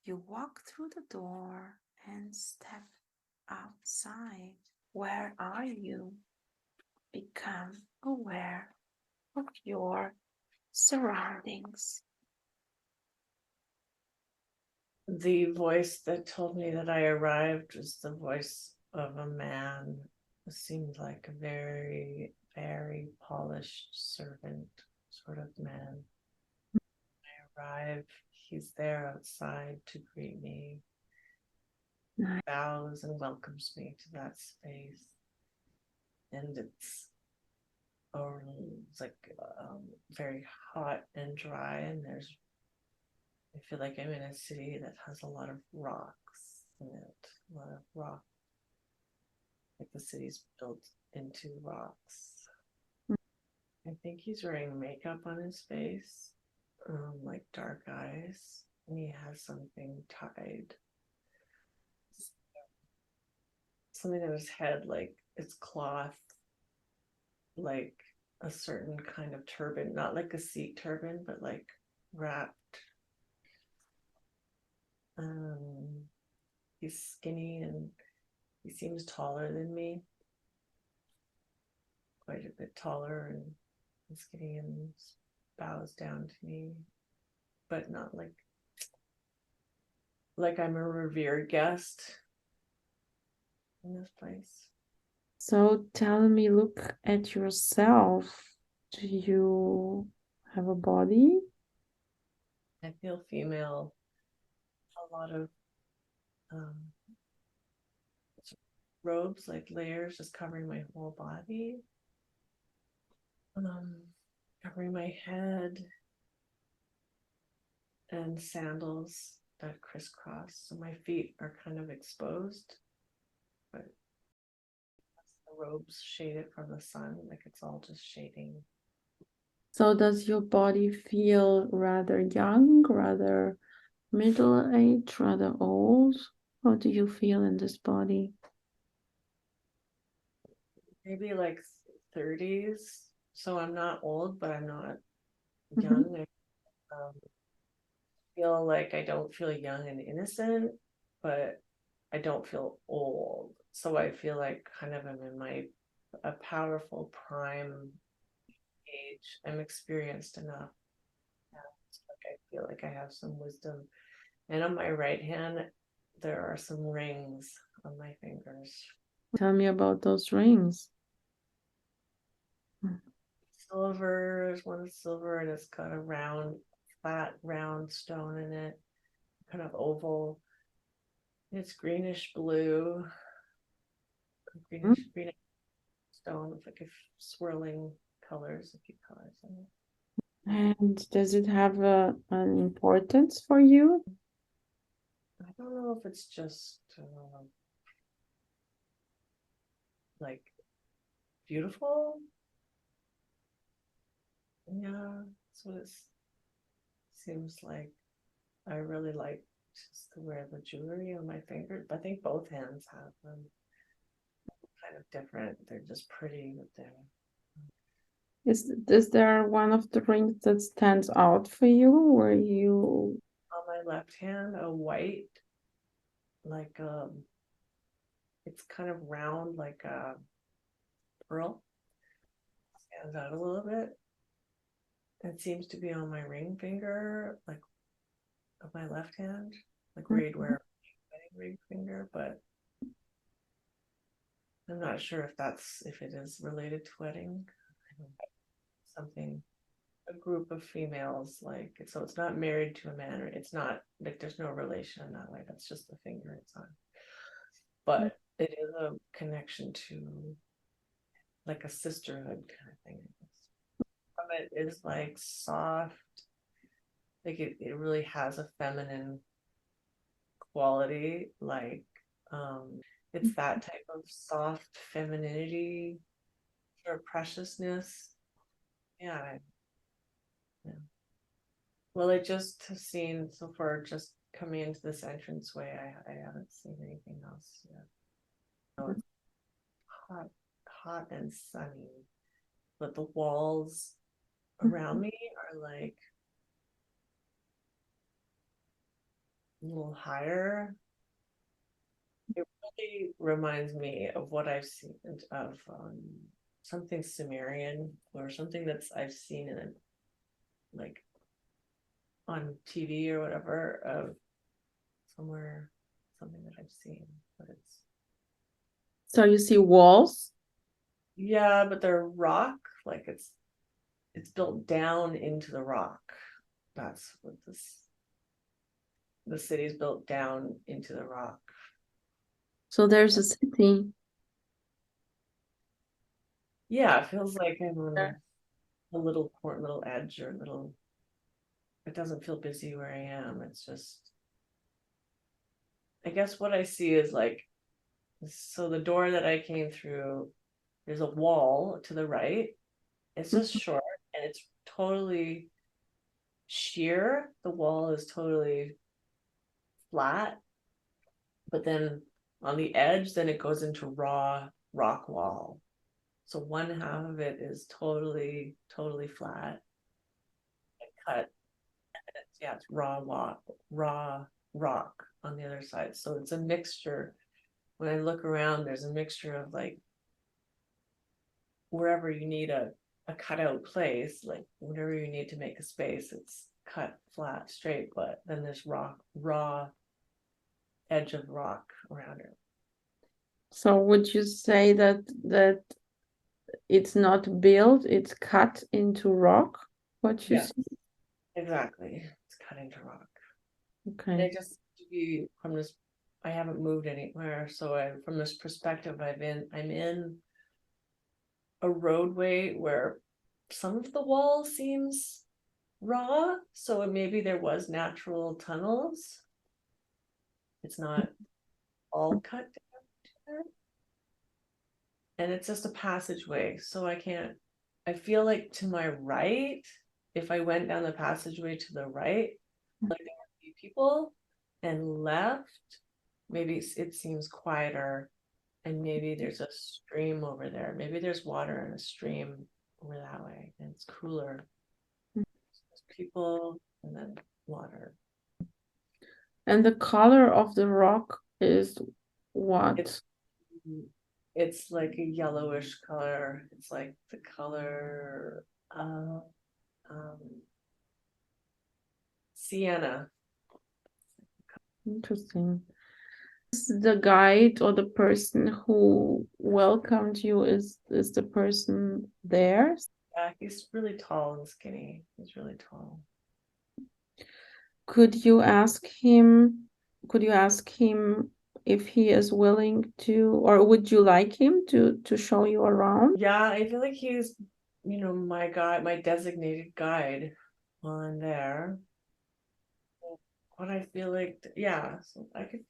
You walk through the door and step outside. Where are you? Become aware of your surroundings. The voice that told me that I arrived was the voice of a man who seemed like a very, very polished servant sort of man. I arrive, he's there outside to greet me, Nice. bows and welcomes me to that space. And it's like very hot and dry, and I feel like I'm in a city that has a lot of rocks in it, a lot of rock, like the city's built into rocks. I think he's wearing makeup on his face, like dark eyes, and he has something tied, something on his head, like it's cloth, like a certain kind of turban, not like a Sikh turban, but like wrapped. He's skinny and he seems taller than me, quite a bit taller, and skinny, and bows down to me, but not like I'm a revered guest in this place. So tell me, look at yourself. Do you have a body? I feel female. A lot of um, robes, like layers, just covering my whole body, covering my head, and sandals that crisscross. So my feet are kind of exposed, but the robes shade it from the sun, like it's all just shading. So does your body feel rather young, rather middle age, rather old? How do you feel in this body? Maybe like 30s. So I'm not old, but I'm not Mm-hmm. young. I feel like I don't feel young and innocent, but I don't feel old. So I feel like kind of I'm in a powerful prime age. I'm experienced enough. Like I feel like I have some wisdom. And on my right hand, there are some rings on my fingers. Tell me about those rings. Silver, there's one silver, and it's got a flat, round stone in it, kind of oval. It's greenish blue, greenish stone with like a swirling colors, a few colors in it. And does it have an importance for you? I don't know if it's just like beautiful. Yeah, that's what it seems like. I really like just to wear the jewelry on my fingers. I think both hands have them. Kind of different. They're just pretty, but they're Is there one of the rings that stands out for you where you on my left hand, a white, like it's kind of round like a pearl. Stands out a little bit. It seems to be on my ring finger, like of my left hand, like where you'd wear a wedding ring finger, but I'm not sure if it is related to wedding. Something, a group of females, like, so it's not married to a man, or it's not like there's no relation in that way. That's just the finger it's on. But it is a connection to like a sisterhood kind of thing. From it is like soft, like it really has a feminine quality, like it's that type of soft femininity or preciousness. Yeah, yeah. Well, I just have seen so far, just coming into this entranceway, I haven't seen anything else yet. So it's hot, hot and sunny, but the walls around me are like little higher. It really reminds me of what I've seen of something Sumerian or something that's I've seen in like on TV or whatever of somewhere, something that I've seen, but it's So you see walls? yeah, but they're rock, like it's built down into the rock. That's what the city's built down into the rock. So there's a city. Yeah, it feels like I'm There. on a little port, little edge, or little. It doesn't feel busy where I am. It's just, I guess what I see is like, so the door that I came through, there's a wall to the right. It's just Mhm. short and it's totally sheer. The wall is totally flat, but then on the edge, then it goes into raw rock wall. So one half of it is totally, totally flat and cut. Yeah, it's raw rock on the other side. So it's a mixture. When I look around, there's a mixture of like wherever you need a cutout place, like whatever you need to make a space, it's cut flat, straight, but then there's raw edge of rock around it. So would you say that it's not built, it's cut into rock? What you Yeah, see? exactly. It's cut into rock. And Okay. I just to be from this, I haven't moved anywhere. So from this perspective, I'm in a roadway where some of the wall seems raw. So maybe there was natural tunnels. It's not all cut down. And it's just a passageway. So I feel like to my right, if I went down the passageway to the right, like there would be people, and left, maybe it seems quieter, and maybe there's a stream over there. Maybe there's water in a stream over that way, and it's cooler. There's people and then water. And the color of the rock is It's what? it's like a yellowish color. It's like the color of um, sienna. Interesting. Is the guide or the person who welcomed you is the person there? Yeah, he's really tall and skinny. He's really tall. Could you ask him, could you ask him if he is willing to, or would you like him to show you around? Yeah, I feel like he's, my guide, my designated guide on there. What I feel like, yeah, so I could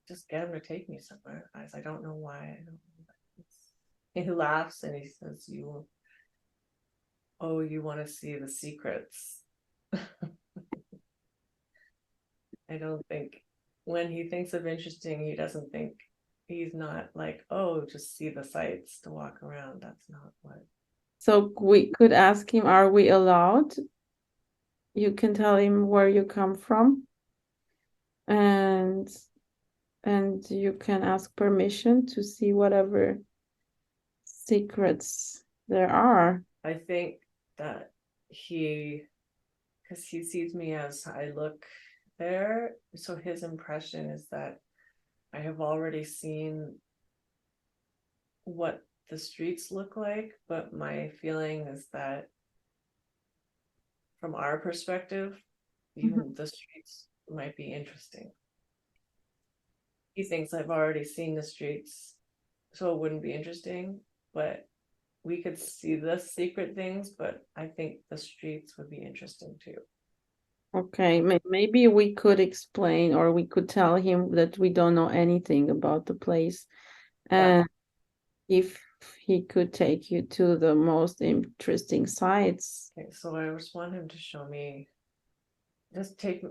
just get him to take me somewhere. I don't know why. I don't know. He laughs and he says, you want to see the secrets. I don't think when he thinks of interesting, he doesn't think he's not like, oh, just see the sights to walk around. That's not what. So we could ask him, are we allowed? You can tell him where you come from, and you can ask permission to see whatever secrets there are. I think that because he sees me as I look there, so his impression is that I have already seen what the streets look like, but my feeling is that from our perspective, even the streets might be interesting. He thinks I've already seen the streets, so it wouldn't be interesting, but we could see the secret things, but I think the streets would be interesting too. Okay, maybe we could explain, or we could tell him that we don't know anything about the place, Yeah. and if he could take you to the most interesting sites. Okay, so I just want him to show me, take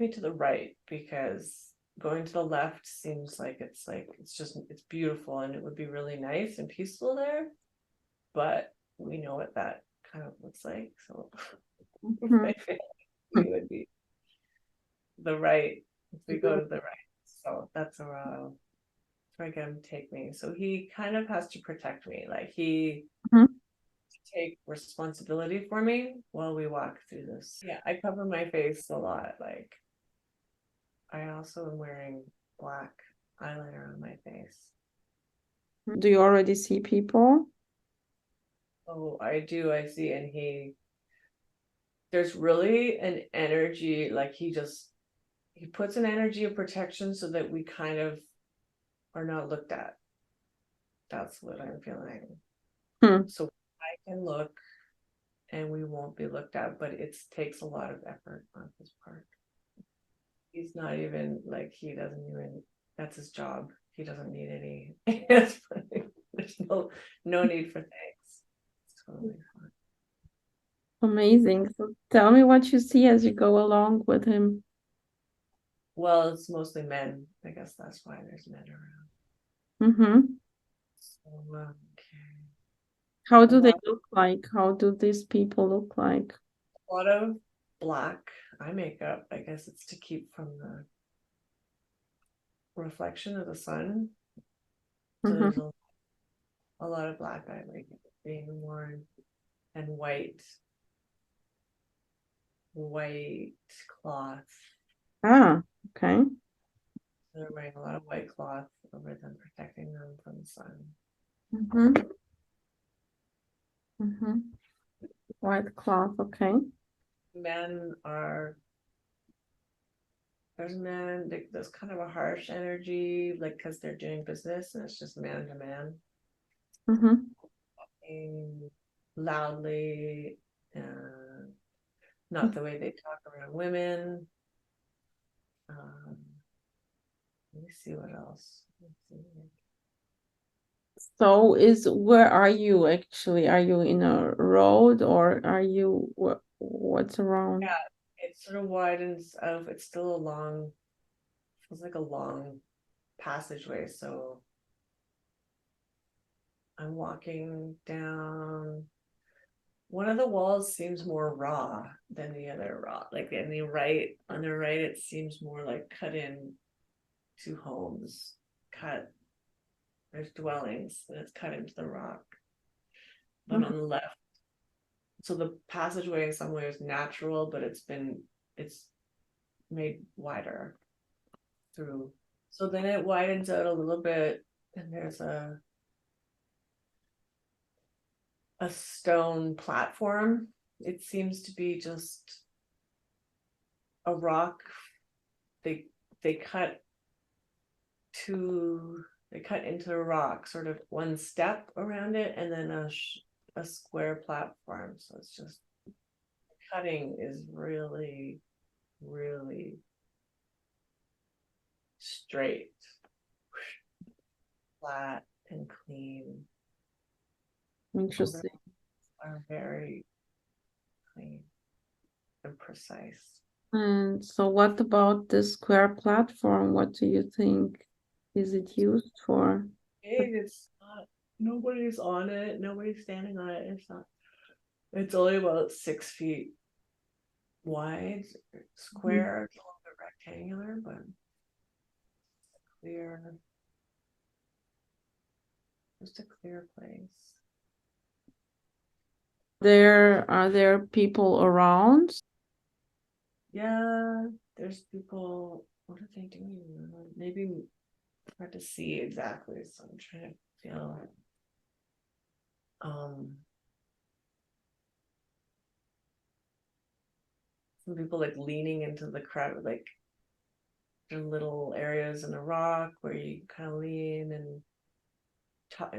me to the right, because going to the left seems like it's beautiful and it would be really nice and peaceful there, but we know what that kind of looks like. So Mhm. I feel like we would be the right. If we go to the right, so that's where I get him to take me. So he kind of has to protect me, like he take responsibility for me while we walk through this. Yeah, I cover my face a lot. Like I also am wearing black eyeliner on my face. Do you already see people? Oh, I do. I see. And there's really an energy, like he puts an energy of protection so that we kind of are not looked at. That's what I'm feeling. So I can look and we won't be looked at, but it takes a lot of effort on his part. He's not even like, he doesn't even, that's his job. He doesn't need any. There's no need for thanks. It's totally fine. Amazing. So tell me what you see as you go along with him. Well, it's mostly men. I guess that's why there's men Mm-hmm. So, okay. How do they look like? How do these people look like? A lot of black eye makeup. I guess it's to keep from the reflection of the sun. So there's a lot of black eye makeup being worn, and white cloth. Ah, okay. They're wearing a lot of white cloth over them, protecting them from the sun. White cloth, okay. Men are, there's men, there's kind of a harsh energy, like because they're doing business and it's just man to man. Loudly, not the way they talk around women. Let me see what else. So where are you actually? Are you in a road or are you what's around? Yeah, it sort of widens out. It's still a long, feels like a long passageway. So I'm walking down. One of the walls seems more raw than the other raw. Like on the right, it seems more like cut in to homes, there's dwellings and it's cut into the rock. But on the left, so the passageway in some ways is natural, but it's made wider through. So then it widens out a little bit, and there's a stone platform. It seems to be just a rock. They cut into the rock, sort of one step around it, and then a square platform. So it's just, cutting is really, really straight, flat, and clean. Interesting. Are very clean and precise. And so what about the square platform? What do you think is it used for? It's not, nobody's on it, nobody's standing on it. It's only about 6 feet wide, square, it's a little bit rectangular, but clear, just a clear place. Are there people around? Yeah, there's people. What are they doing? Maybe hard to see exactly, so I'm trying to feel. Some people like leaning into the crowd, like there are little areas in the rock where you kind of lean and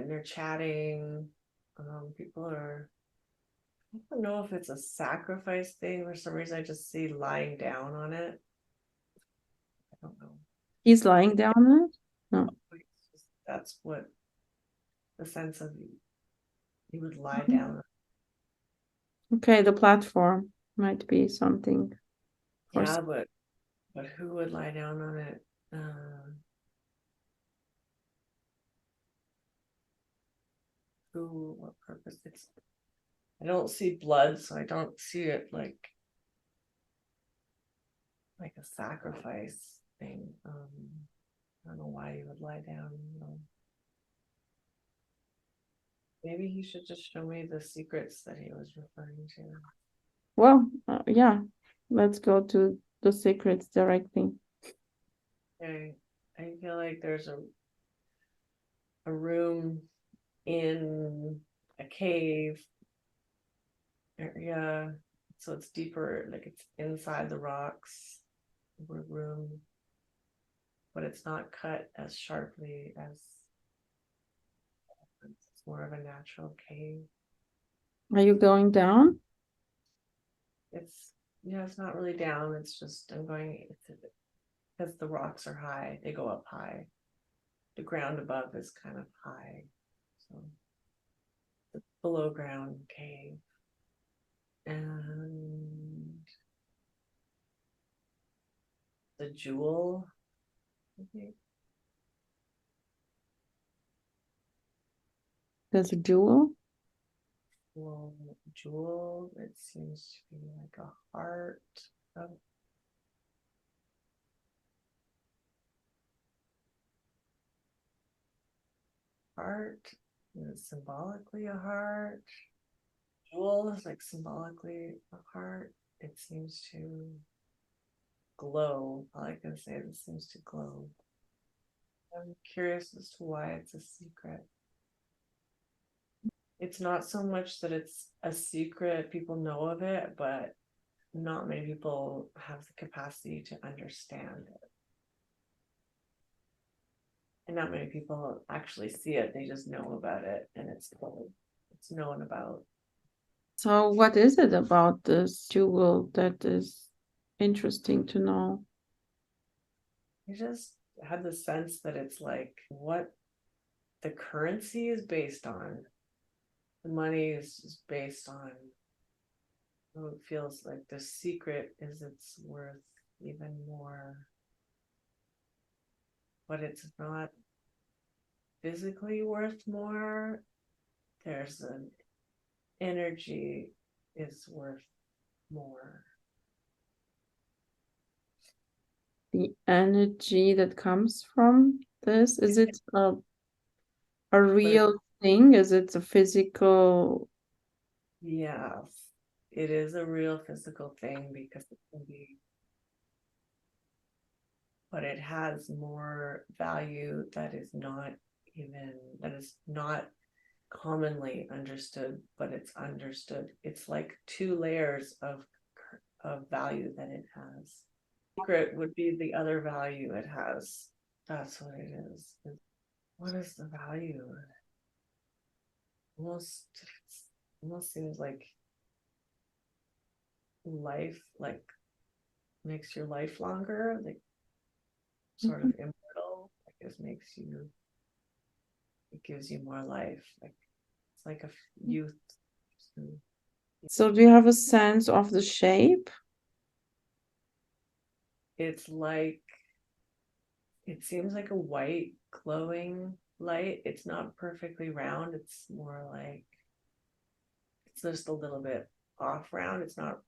they're chatting. People are, I don't know if it's a sacrifice thing. For some reason I just see lying down on it. I don't know. He's lying down on it? No. That's what the sense of, he would lie down. Okay, the platform might be something. Yeah, but who would lie down on it? What purpose? I don't see blood, so I don't see it like, like a sacrifice thing. I don't know why you would lie down. Maybe he should just show me the secrets that he was referring to. Well, yeah, let's go to the secrets directly. Okay, I feel like there's a room in a cave area, so it's deeper, like it's inside the rocks. Room, but it's not cut as sharply as it's more of a natural cave. Are you going down? It's it's not really down. It's just I'm going because the rocks are high. They go up high. The ground above is kind of high, so the below ground cave and the jewel. I think. There's a jewel. Well, jewel. It seems to be like a heart of heart. Is symbolically a heart. Jewel is like symbolically a heart. It seems to glow. All I can say is it seems to glow. I'm curious as to why it's a secret. It's not so much that it's a secret, people know of it, but not many people have the capacity to understand it. And not many people actually see it, they just know about it and it's known about. So what is it about this jewel that is interesting to know? I just had the sense that it's like what the currency is based on. The money is based on. It feels like the secret is it's worth even more, but it's not physically worth more. There's an energy is worth more. The energy that comes from this, is it a real thing? Is it a physical? Yes, it is a real physical thing because it can be, but it has more value that is not commonly understood, but it's understood. It's like two layers of value that it has. Secret would be the other value it has. That's what it is. What is the value? Almost seems like life, like makes your life longer, like sort of immortal. Like it gives you more life. Like it's like a youth. So do you have a sense of the shape? It's like it seems like a white glowing light. It's not perfectly round. It's more like it's just a little bit off round. It's not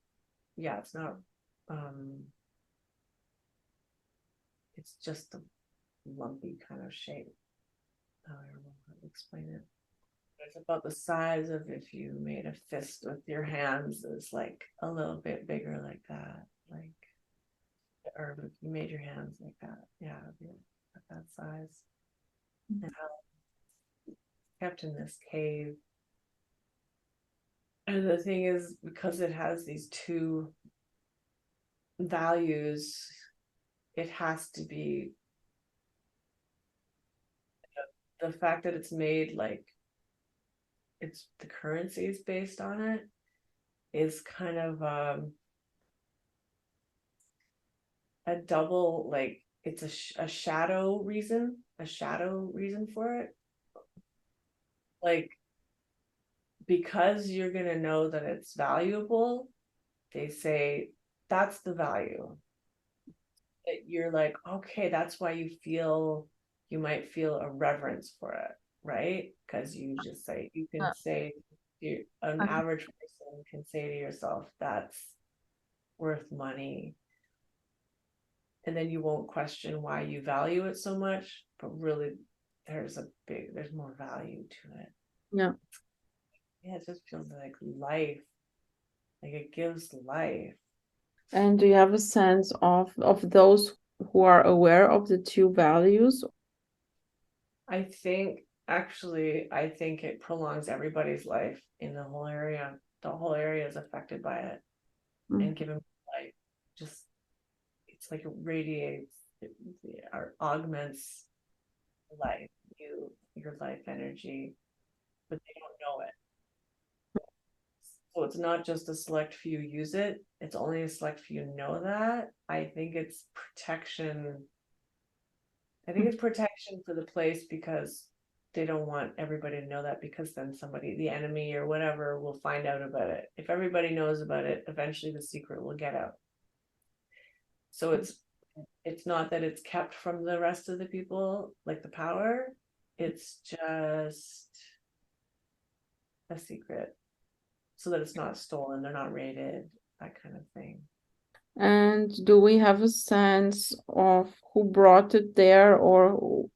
it's just a lumpy kind of shape. I don't know how to explain it. It's about the size of if you made a fist with your hands. It's like a little bit bigger like that. Like, or if you made your hands like that. Yeah, at that size. And how kept in this cave. And the thing is, because it has these two values, it has to be the fact that it's made like it's the currency is based on it is kind of a double, like it's a shadow reason for it, like because you're going to know that it's valuable. They say that's the value that you're like, okay, that's why you might feel a reverence for it, right? Because you can say an average person can say to yourself that's worth money. and then you won't question why you value it so much, but really there's more value to it. Yeah. Yeah, it just feels like life, like it gives life. And do you have a sense of those who are aware of the two values? I think it prolongs everybody's life in the whole area. The whole area is affected by it, and given life, just it's like it radiates, or augments life, your life energy, but they don't know it. So it's not just a select few use it, it's only a select few know that. I think it's protection. I think it's protection for the place, because they don't want everybody to know that, because then somebody, the enemy or whatever, will find out about it. If everybody knows about it, eventually the secret will get out. So it's not that it's kept from the rest of the people, like the power. It's just a secret, so that it's not stolen, they're not raided, that kind of thing. And do we have a sense of who brought it there, or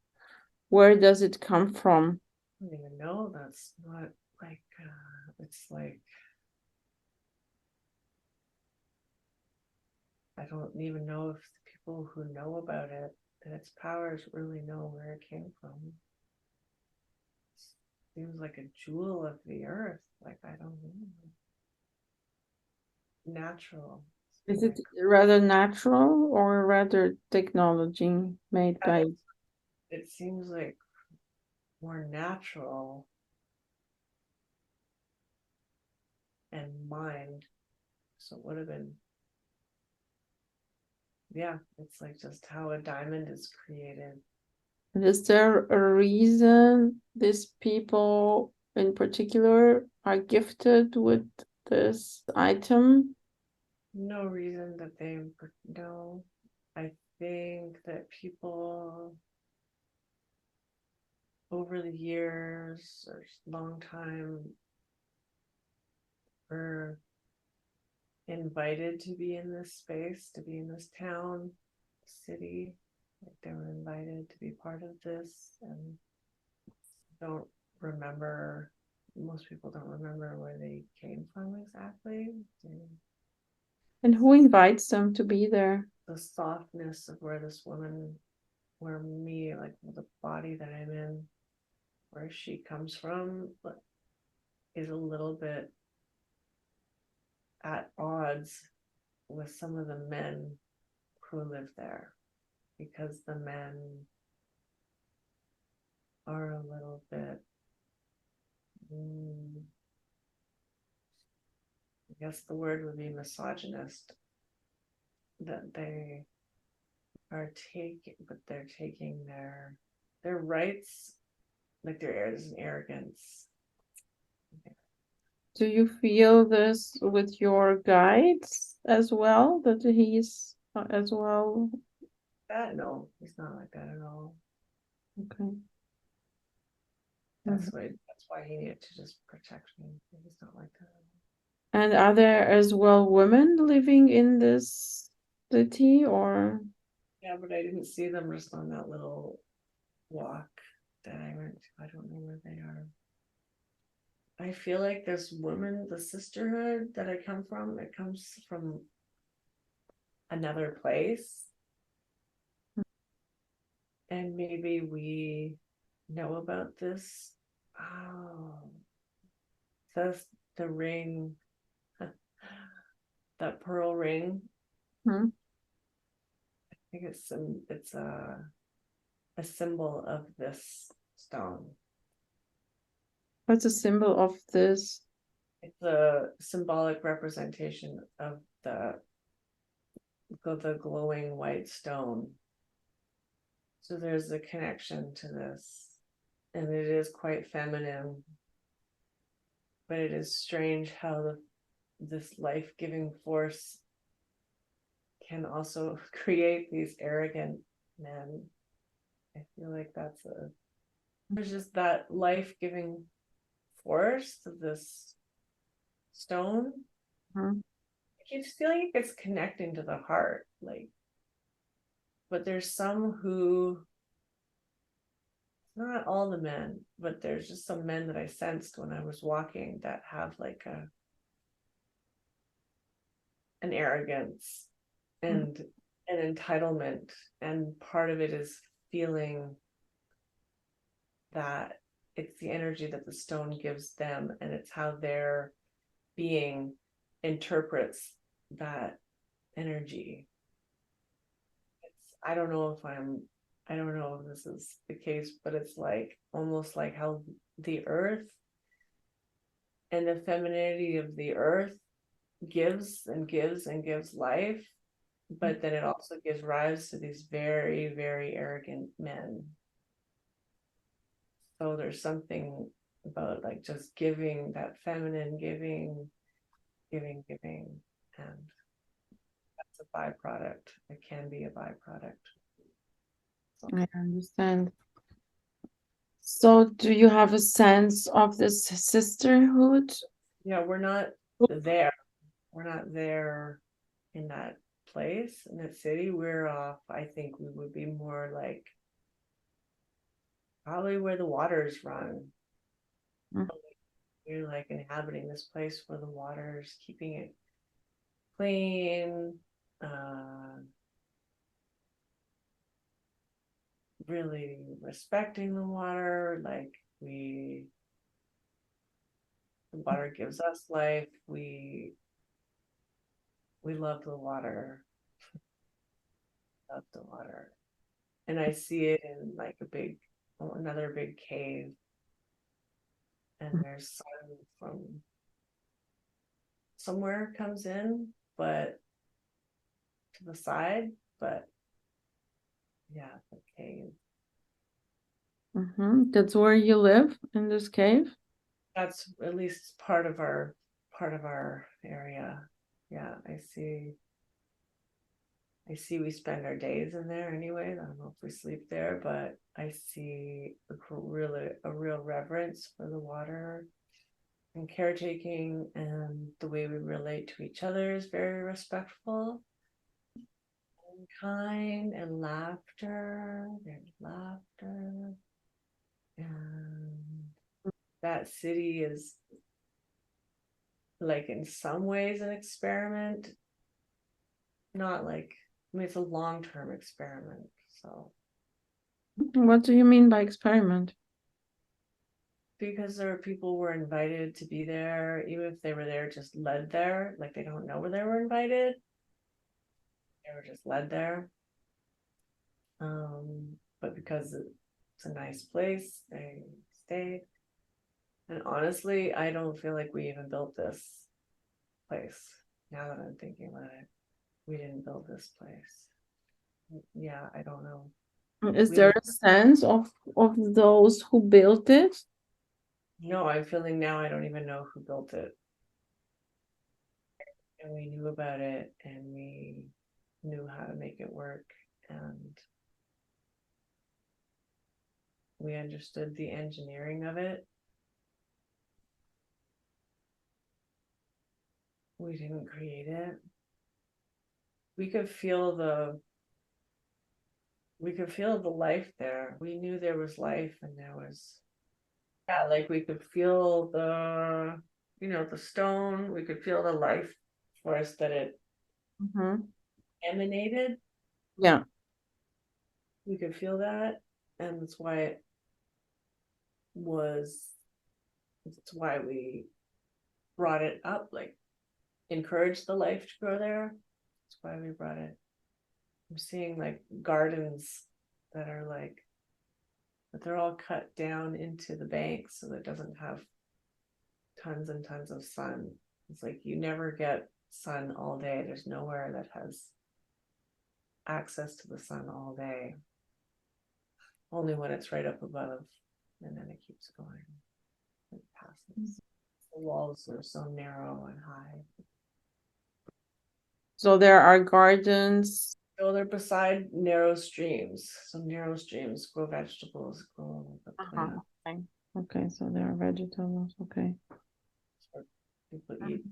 where does it come from? I don't even know. That's not like it's like I don't even know if the people who know about it and its powers really know where it came from. It seems like a jewel of the earth. Like, I don't know. Natural. Is it rather natural or rather technology made by? It seems like more natural and mind. So it would have been, yeah, it's like just how a diamond is created. Is there a reason these people in particular are gifted with this item? No reason that they know. I think that people over the years or long time were invited to be in this space, to be in this town, city. Like they were invited to be part of this, and don't remember. Most people don't remember where they came from exactly. And who invites them to be there? The softness of where this woman, where me, like the body that I'm in, where she comes from, is a little bit at odds with some of the men who live there, because the men are a little bit, I guess the word would be misogynist, that they are taking, but they're taking their rights, like there's an arrogance. Do you feel this with your guides as well, that he's as well? That no, he's not like that at all. Okay. That's why he needed to just protect me. He's not like that. And are there as well women living in this city, or? Yeah, but I didn't see them just on that little walk that I went to. I don't know where they are. I feel like this woman, the sisterhood that I come from, it comes from another place. And maybe we know about this. Oh, says the ring, that pearl ring. Hmm? I think it's a symbol of this stone. What's a symbol of this? It's a symbolic representation of the glowing white stone. So there's a connection to this, and it is quite feminine, but it is strange how this life-giving force can also create these arrogant men. I feel like there's just that life-giving force of this stone. Hmm? I keep feeling like it's connecting to the heart, like but there's some who, not all the men, but there's just some men that I sensed when I was walking that have like an arrogance and an entitlement, and part of it is feeling that it's the energy that the stone gives them, and it's how their being interprets that energy. I don't know if this is the case, but it's like almost like how the earth and the femininity of the earth gives and gives and gives life, but then it also gives rise to these very, very arrogant men. So there's something about like just giving, that feminine giving, and that's a byproduct. It can be a byproduct. So, I understand. So do you have a sense of this sisterhood? yeah, we're not there. We're not there in that place, in that city. We're off. I think we would be more like probably where the waters run. Mm. We're like inhabiting this place where the waters, keeping it clean, really respecting the water. Like the water gives us life. We love the water. Love the water. And I see it in like another big cave. And there's sun from somewhere comes in, but to the side, but yeah, the cave. That's where you live, in this cave? That's at least part of our area. Yeah, I see we spend our days in there anyway. I don't know if we sleep there, but I see a real reverence for the water and caretaking, and the way we relate to each other is very respectful and kind, and laughter. There's laughter. And that city is like in some ways an experiment, not like, I mean, it's a long-term experiment. So What do you mean by experiment? because there are people who were invited to be there, even if they were there just led there, like they don't know where they were invited, they were just led there. But because it's a nice place, they stayed. And honestly, I don't feel like we even built this place. Now that I'm thinking about it, we didn't build this place. Yeah, I don't know. Is We there don't. a sense of those who built it? No, I'm feeling now I don't even know who built it. And we knew about it, and we knew how to make it work, and we understood the engineering of it. We didn't create it. We could feel the life there. We knew there was life, and there was, yeah, like we could feel the stone. We could feel the life force that it emanated. Yeah. We could feel that, and that's why we brought it up, like encouraged the life to grow there. That's why we brought it. I'm seeing like gardens that are like, but they're all cut down into the bank so that it doesn't have tons and tons of sun. It's like you never get sun all day. There's nowhere that has access to the sun all day. Only when it's right up above, and then it keeps going. It passes. The walls are so narrow and high. So there are gardens. So they're beside narrow streams. So narrow streams grow vegetables, grow the plants. Okay. Okay, so there are vegetables. Okay. People eat.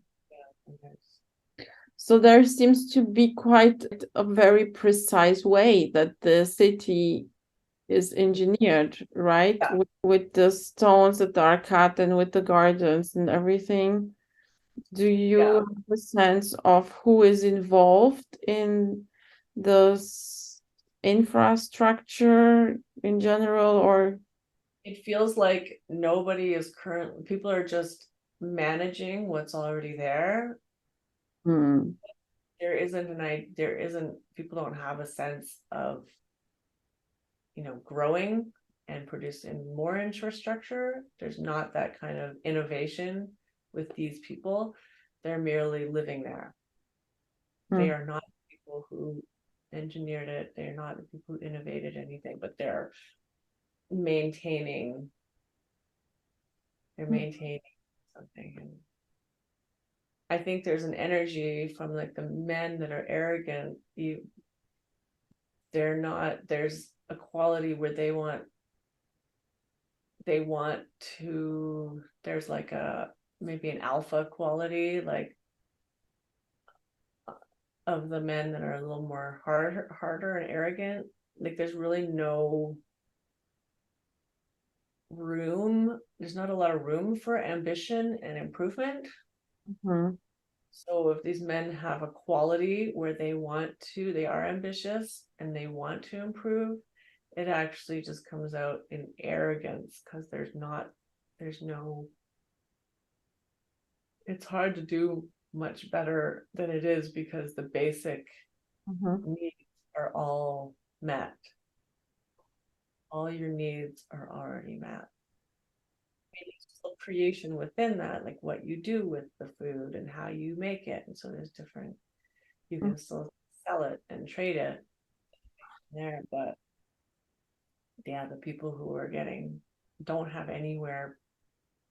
Yeah, So there seems to be quite a very precise way that the city is engineered, right? Yeah. With the stones that are cut and with the gardens and everything. Do you Yeah. have a sense of who is involved in the infrastructure in general, or? It feels like nobody is people are just managing what's already there. Hmm. There isn't, people don't have a sense of, growing and producing more infrastructure. There's not that kind of innovation with these people. They're merely living there. They are not people who engineered it. They're not the people who innovated anything, but maintaining, they're maintaining something. And I think there's an energy from like the men that are arrogant. There's a quality where there's like maybe an alpha quality, like of the men that are a little more harder and arrogant. Like there's really no room. There's not a lot of room for ambition and improvement. Mhm. So if these men have a quality where they are ambitious and they want to improve, it actually just comes out in arrogance because it's hard to do much better than it is because the basic needs are all met. All your needs are already met. Creation within that, like what you do with the food and how you make it. And so you can still sell it and trade it there. But yeah, the people who don't have anywhere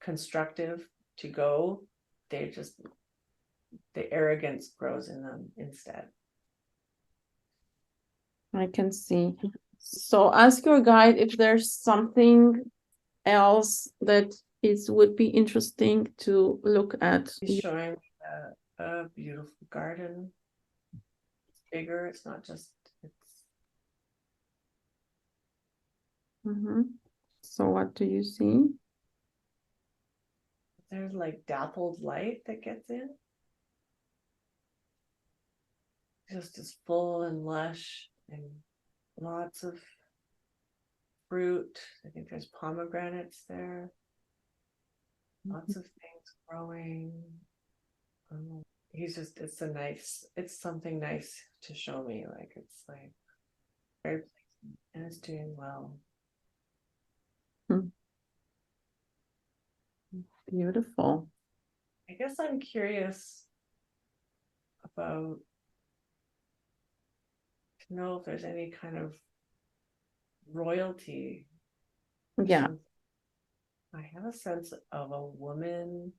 constructive to go, the arrogance grows in them instead. I can see. So ask your guide if there's something else that would be interesting to look at. He's showing a beautiful garden. It's bigger. It's not just, So what do you see? there's like dappled light that gets in. Just as full and lush and lots of fruit. I think there's pomegranates there. Lots of things growing. It's something nice to show me. Like it's like very pleasing and it's doing well. Beautiful. I guess I'm curious about to know if there's any kind of royalty. Yeah. I have a sense of a woman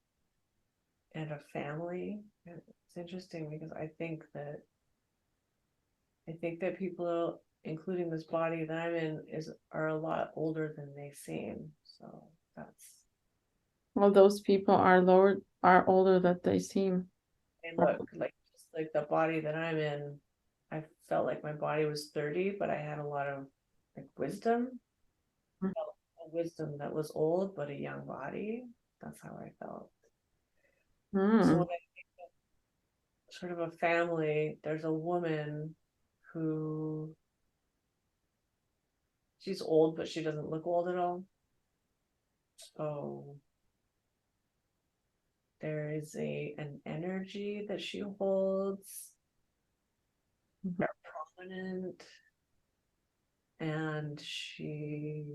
and a family. And it's interesting because I think that people, including this body that I'm in, are a lot older than they seem. So that's Well, those people are older than they seem. they look like, just like the body that I'm in. I felt like my body was 30, but I had a lot of like wisdom. A wisdom that was old, but a young body. That's how I felt. So when I think of sort of a family, there's a woman who she's old, but she doesn't look old at all. So there is an energy that she holds, very prominent, and she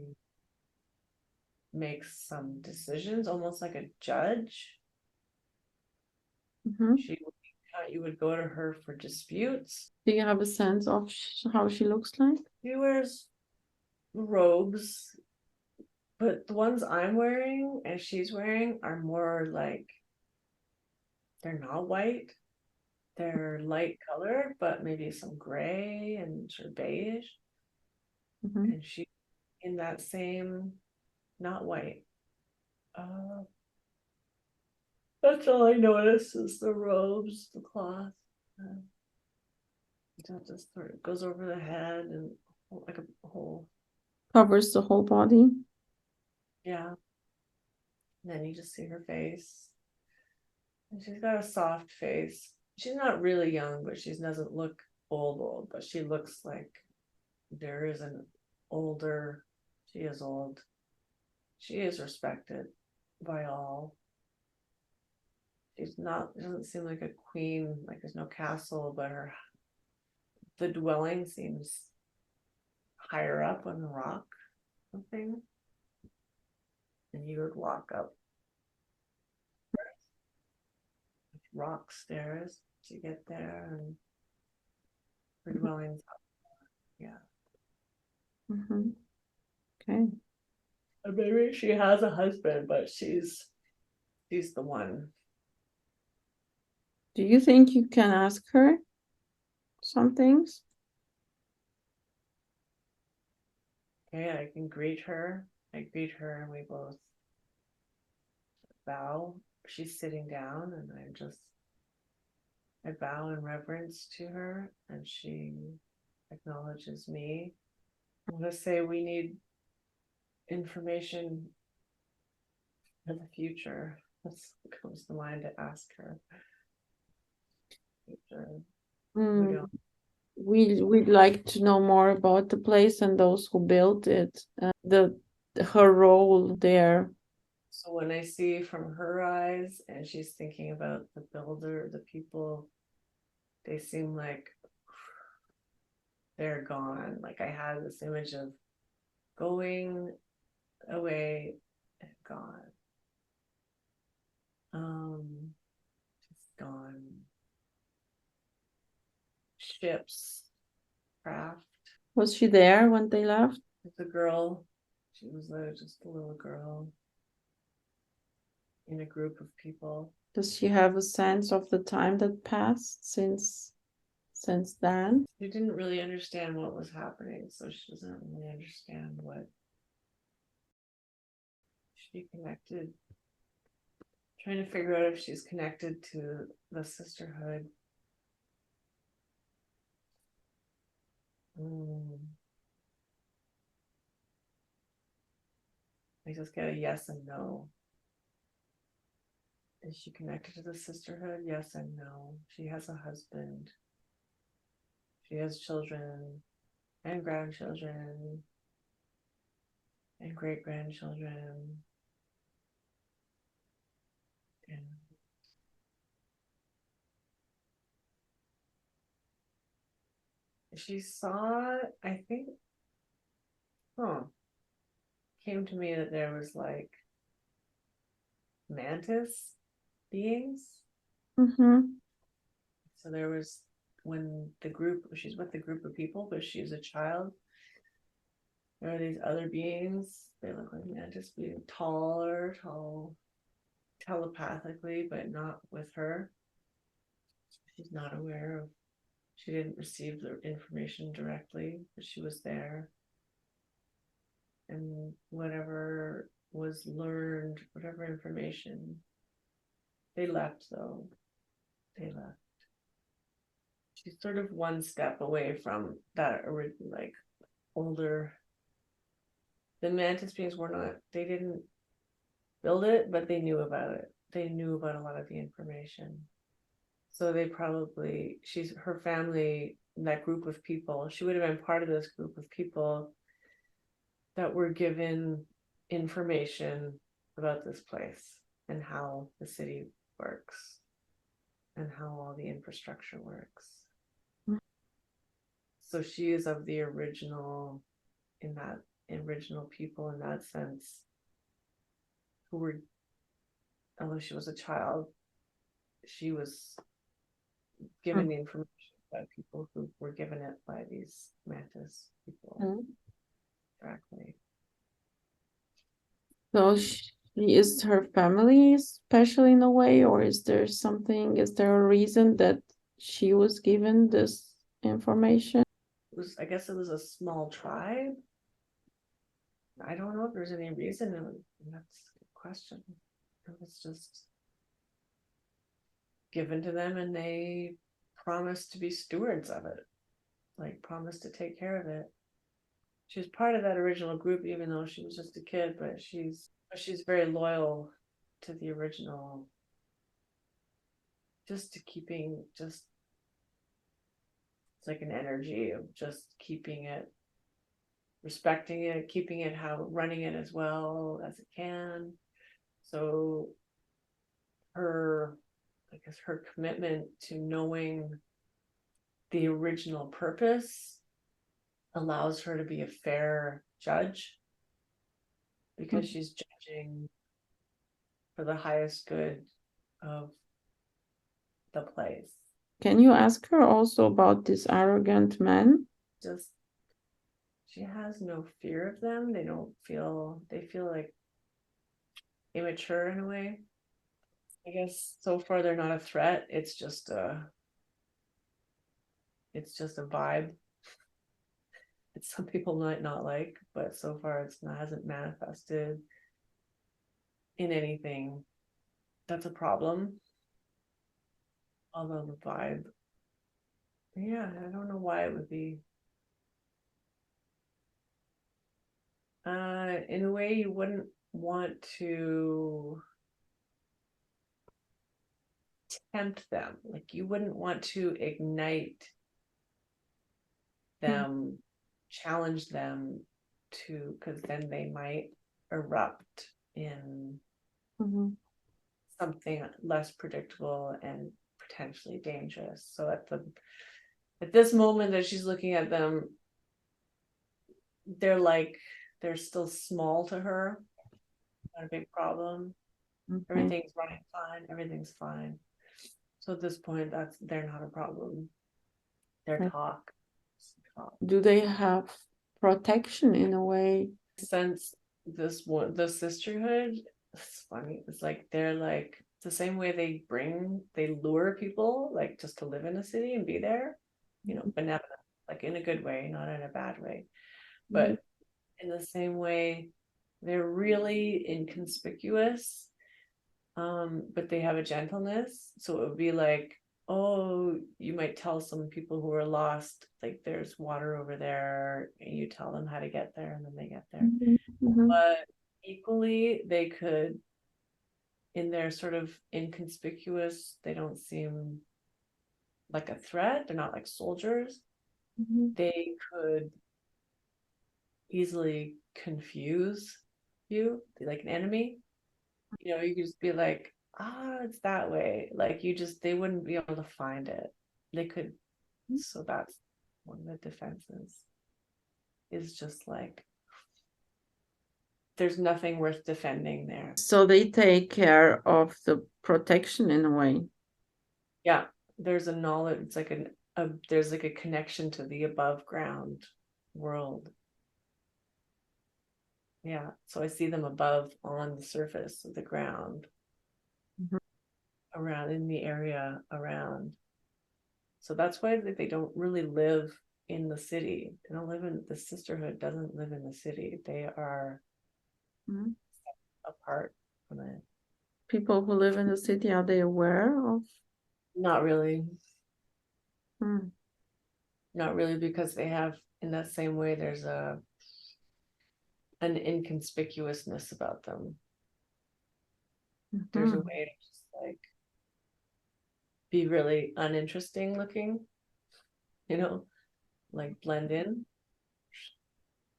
makes some decisions almost like a judge. You would go to her for disputes. Do you have a sense of how she looks like? She wears robes, but the ones I'm wearing and she's wearing are more like, they're not white. They're light color, but maybe some gray and sort of beige. And she in that same, not white. That's all I notice is the robes, the cloth. That just sort of goes over the head and like a whole, Covers the whole body. yeah. And then you just see her face. And she's got a soft face. She's not really young, but she doesn't look old, but she looks like there is an older, she is old. She is respected by all. She's not, doesn't seem like a queen, like there's no castle, but the dwelling seems higher up on the rock, something. And you would walk up rock stairs to get there, and her dwelling's up. Yeah. Mm-hmm. Okay. And maybe she has a husband, but she's the one. Do you think you can ask her some things? Okay, I can greet her. I greet her and we both bow. She's sitting down and I bow in reverence to her and she acknowledges me. I'm going to say we need information for the future. That's what comes to mind to ask her. Future. Mm, we'd like to know more about the place and those who built it, her role there. So when I see from her eyes and she's thinking about the builder, the people, they seem like they're gone. Like I had this image of going away and gone. Just gone. Ships, craft. Was she there when they left? The girl, she was just a little girl in a group of people. Does she have a sense of the time that passed since then? She didn't really understand what was happening, so she doesn't really understand what she connected. Trying to figure out if she's connected to the sisterhood. I just get a yes and no. Is she connected to the sisterhood? Yes and no. She has a husband. She has children and grandchildren and great grandchildren. And she saw, I think, came to me that there was like mantis beings. Mm-hmm. So there was, when she's with the group of people, but she's a child. There are these other beings. They look like mantis beings, tall, telepathically, but not with her. She's not aware of, she didn't receive the information directly, but she was there. And whatever was learned, whatever information, they left though. They left. She's sort of one step away from that original, like older. The mantis beings were not, they didn't build it, but they knew about it. They knew about a lot of the information. So they probably, her family, that group of people, she would have been part of this group of people that were given information about this place and how the city works and how all the infrastructure works. So she is of the original, in that original people in that sense, who were, although she was a child, she was given the information by people who were given it by these mantis people directly. So is her family special in a way, or is there a reason that she was given this information? I guess it was a small tribe. I don't know if there's any reason. That's a good question. It was just given to them and they promised to be stewards of it, like promised to take care of it. She was part of that original group, even though she was just a kid, but she's very loyal to the original, just to keeping, just it's like an energy of just keeping it, respecting it, keeping it, how running it as well as it can. So her, I guess her commitment to knowing the original purpose allows her to be a fair judge, because she's judging for the highest good of the place. Can you ask her also about this arrogant man? Just, she has no fear of them. They feel like immature in a way. I guess so far they're not a threat. It's just a vibe. It's some people might not like, but so far hasn't manifested in anything that's a problem. Although the vibe, yeah, I don't know why it would be. In a way, you wouldn't want to tempt them. Like, you wouldn't want to ignite them, challenge them to, because then they might erupt in something less predictable and potentially dangerous. So at this moment that she's looking at them, they're still small to her. Not a big problem. Everything's running fine. Everything's fine. So at this point, they're not a problem. They're talk. Do they have protection in a way? Since the sisterhood, it's funny. It's like they're like the same way they lure people like just to live in a city and be there, benevolent, like in a good way, not in a bad way. But in the same way, they're really inconspicuous, but they have a gentleness. So it would be like, oh, you might tell some people who are lost, like there's water over there, and you tell them how to get there, and then they get there. But equally, they could, in their sort of inconspicuous, they don't seem like a threat. They're not like soldiers. They could easily confuse you, like an enemy. You could just be like, it's that way. Like they wouldn't be able to find it. They could. So that's one of the defenses, is just like, there's nothing worth defending there. So they take care of the protection in a way. Yeah, there's a knowledge. It's like there's like a connection to the above ground world. Yeah, so I see them above, on the surface of the ground, around in the area around. So that's why they don't really live in the city. They don't live in the sisterhood. Doesn't live in the city. They are apart from it. People who live in the city, are they aware of? Not really. Not really, because they have, in that same way, there's an inconspicuousness about them. There's a way to just like be really uninteresting looking, like blend in.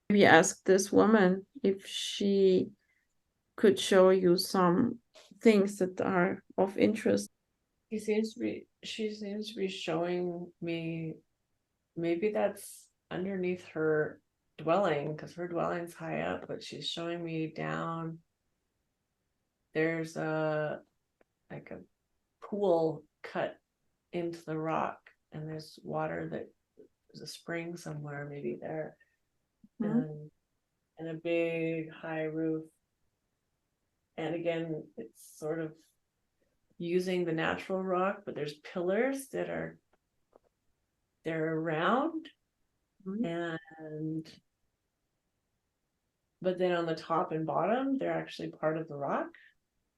Maybe ask this woman if she could show you some things that are of interest. She seems to be showing me, maybe that's underneath her dwelling, because her dwelling's high up, but she's showing me down. There's a pool cut into the rock, and there's water, there's a spring somewhere maybe there, and a big high roof. And again, it's sort of using the natural rock, but there's pillars they're around, but then on the top and bottom, they're actually part of the rock.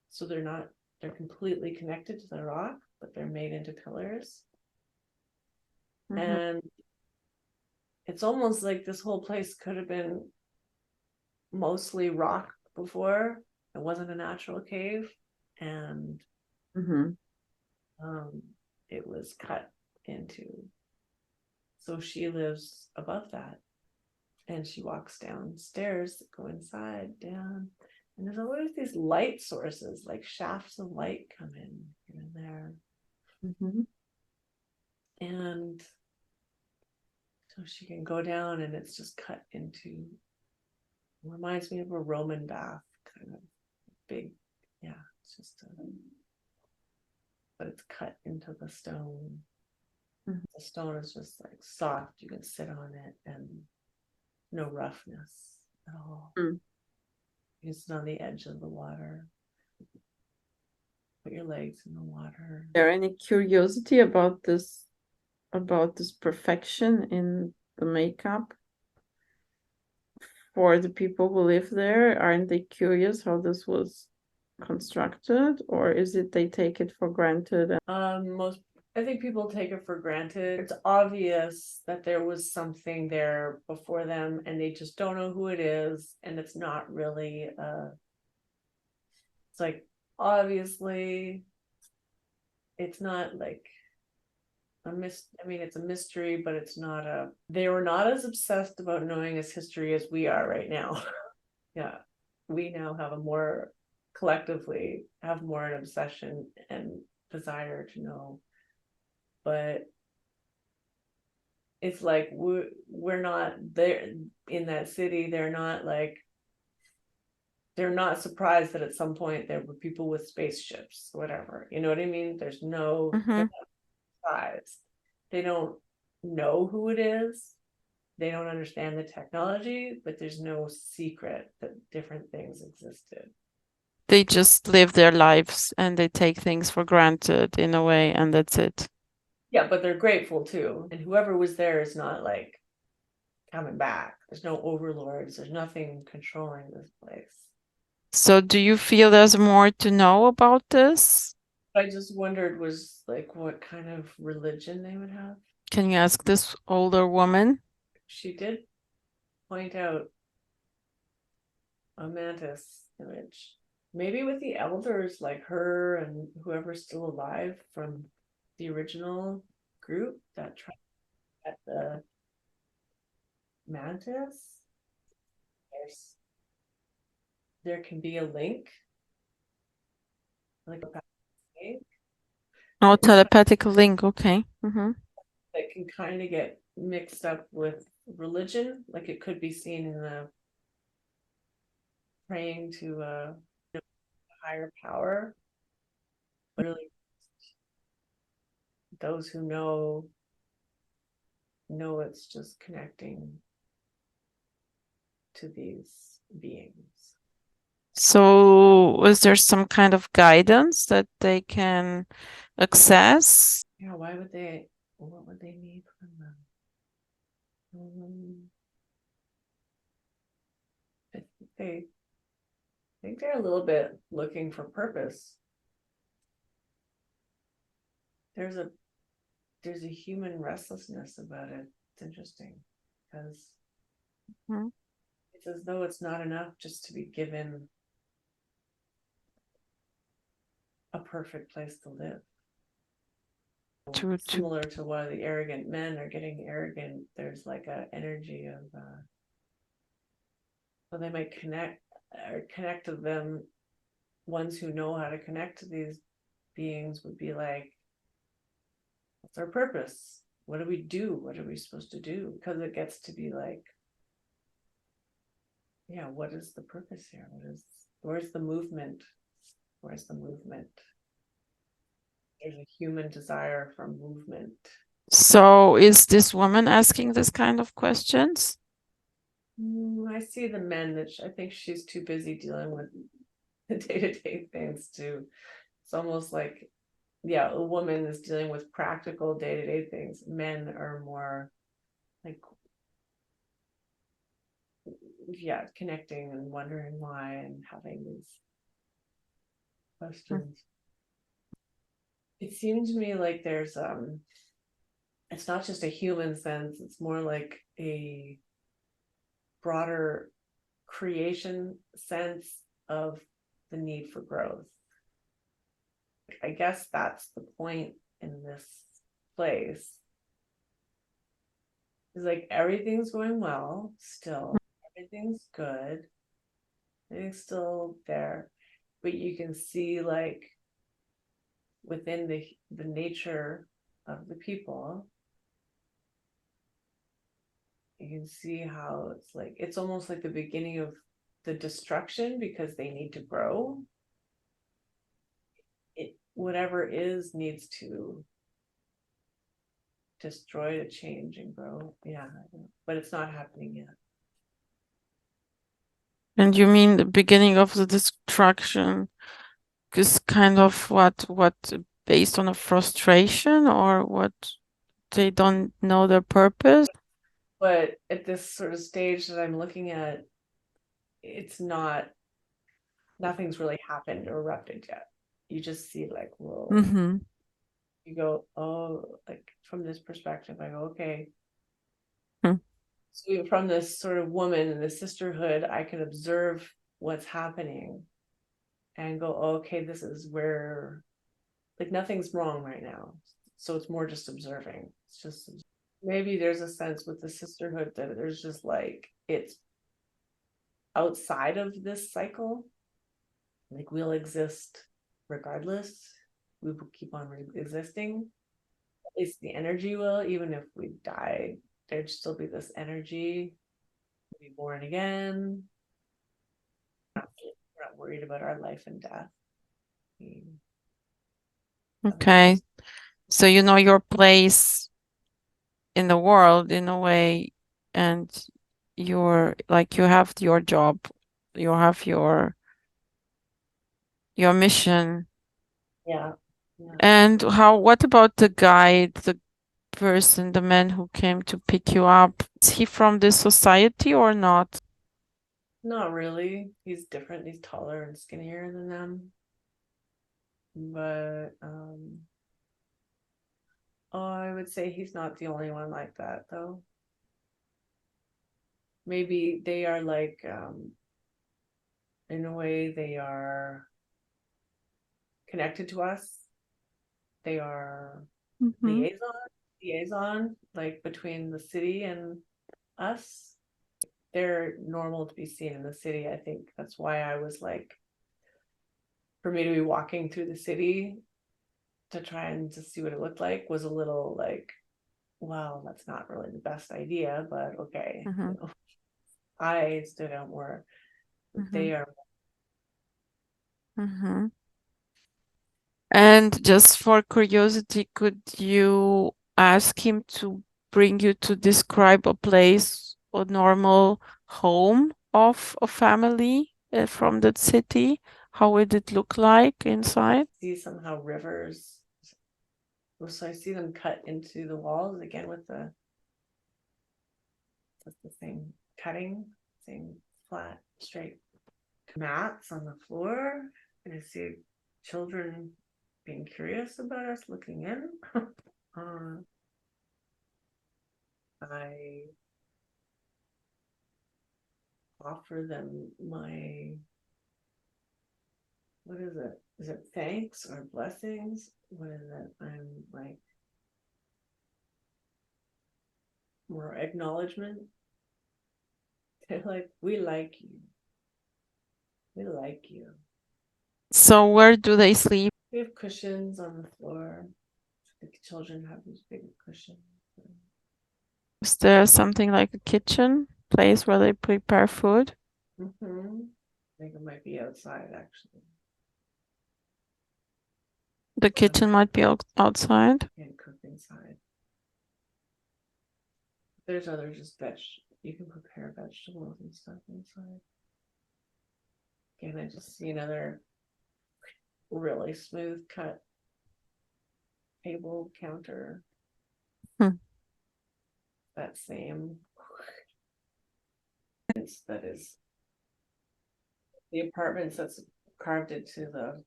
So they're completely connected to the rock, but they're made into pillars. And it's almost like this whole place could have been mostly rock before. It wasn't a natural cave, and it was cut into. So she lives above that, and she walks downstairs, go inside, down, and there's always these light sources, like shafts of light come in here and there. And so she can go down, and it's just cut into. Reminds me of a Roman bath, kind of big. Yeah, it's just but it's cut into the stone. The stone is just like soft. You can sit on it, and no roughness at all. You can sit on the edge of the water. Put your legs in the water. Is there any curiosity about this perfection in the makeup for the people who live there? Aren't they curious how this was constructed, or is it they take it for granted? I think people take it for granted. It's obvious that there was something there before them, and they just don't know who it is, and it's not really it's like, obviously it's not like I mean, it's a mystery, but it's not they were not as obsessed about knowing its history as we are right now. Yeah, we now have collectively have more an obsession and desire to know, but it's like we're not there in that city. They're not surprised that at some point there were people with spaceships, whatever, you know what I mean? There's no surprise. They don't know who it is. They don't understand the technology, but there's no secret that different things existed. They just live their lives and they take things for granted in a way, and that's it. Yeah, but they're grateful too. And whoever was there is not like coming back. There's no overlords. There's nothing controlling this place. So do you feel there's more to know about this? I just wondered was like what kind of religion they would have. Can you ask this older woman? She did point out a mantis image. Maybe with the elders like her and whoever's still alive from the original group that tried at the mantis. There can be a link, like a link. Oh, telepathic link, okay. That can kind of get mixed up with religion, like it could be seen in the praying to a higher power, but really those who know it's just connecting to these beings. So is there some kind of guidance that they can access? Yeah, what would they need from them? I think they're a little bit looking for purpose. There's a human restlessness about it. It's interesting because it's as though it's not enough just to be given a perfect place to live. Similar to why the arrogant men are getting arrogant, there's like an energy of so they might connect to them. Ones who know how to connect to these beings would be like, what's our purpose? What do we do? What are we supposed to do? Because it gets to be like, yeah, what is the purpose here? Where's the movement? Where's the movement? There's a human desire for movement. So is this woman asking this kind of questions? I see the men that I think she's too busy dealing with the day-to-day things too. It's almost like, yeah, a woman is dealing with practical day-to-day things. Men are more like, yeah, connecting and wondering why and having these questions. It seems to me like there's it's not just a human sense, it's more like a broader creation sense of the need for growth. I guess that's the point in this place. It's like everything's going well still, everything's good, everything's still there, but you can see like within the nature of the people, you can see how it's like it's almost like the beginning of the destruction because they need to grow. It whatever is needs to destroy to change and grow. Yeah, but it's not happening yet. And you mean the beginning of the destruction is kind of what based on a frustration, or what, they don't know their purpose? But at this sort of stage that I'm looking at, it's not, nothing's really happened or erupted yet. You just see like, whoa, Mm-hmm. you go, oh, like from this perspective, I go, okay. Hmm. So from this sort of woman in the sisterhood, I can observe what's happening and go, oh, okay, this is where, like, nothing's wrong right now. So it's more just observing. It's just maybe there's a sense with the sisterhood that there's just like it's outside of this cycle. Like we'll exist regardless. We will keep on existing. At least the energy will, even if we die, there'd still be this energy. We'll be born again. We're not worried about our life and death. Okay. So you know your place in the world in a way, and you're like, you have your job, you have your mission. Yeah. Yeah. And what about the guide, the person, the man who came to pick you up? Is he from this society or not? Not really. He's different. He's taller and skinnier than them. But oh, I would say he's not the only one like that though. Maybe they are like in a way they are connected to us. They are Mm-hmm. liaison like between the city and us. They're normal to be seen in the city. I think that's why I was like, for me to be walking through the city to try and to see what it looked like was a little like, wow, that's not really the best idea, but okay. Mm-hmm. You know, I stood out more. Mm-hmm. They are. Mm-hmm. And just for curiosity, could you ask him to bring you to describe a place, a normal home of a family from that city? How would it look like inside? See somehow rivers. So I see them cut into the walls again with the same cutting, same flat, straight mats on the floor. And I see children being curious about us looking in. I offer them my, what is it? Is it thanks or blessings? What is it? I'm like, more acknowledgement. They're like, we like you. We like you. So where do they sleep? We have cushions on the floor. The children have these big cushions. Is there something like a kitchen place where they prepare food? I think it might be outside actually. The kitchen might be outside. Can't cook inside. There's other just you can prepare vegetables and stuff inside. Again, I just see another really smooth cut table counter. Hmm. That same that is the apartments that's carved into the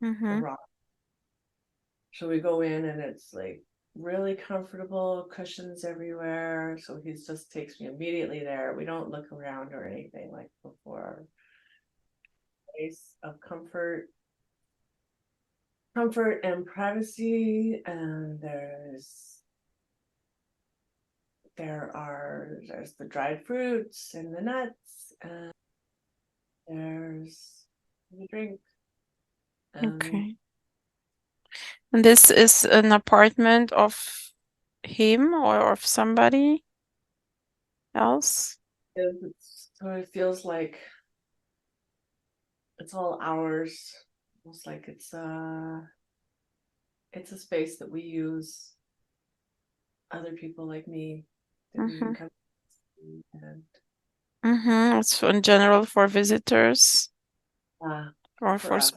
Mm-hmm. rock. So we go in and it's like really comfortable, cushions everywhere. So he just takes me immediately there. We don't look around or anything like before. Place of comfort and privacy, and there's the dried fruits and the nuts, and there's the drink. Okay. And this is an apartment of him or of somebody else? So it feels like it's all ours. Almost like it's a space that we use, other people like me, that we Mm-hmm. can come and Mm-hmm. It's in general for visitors or for for us,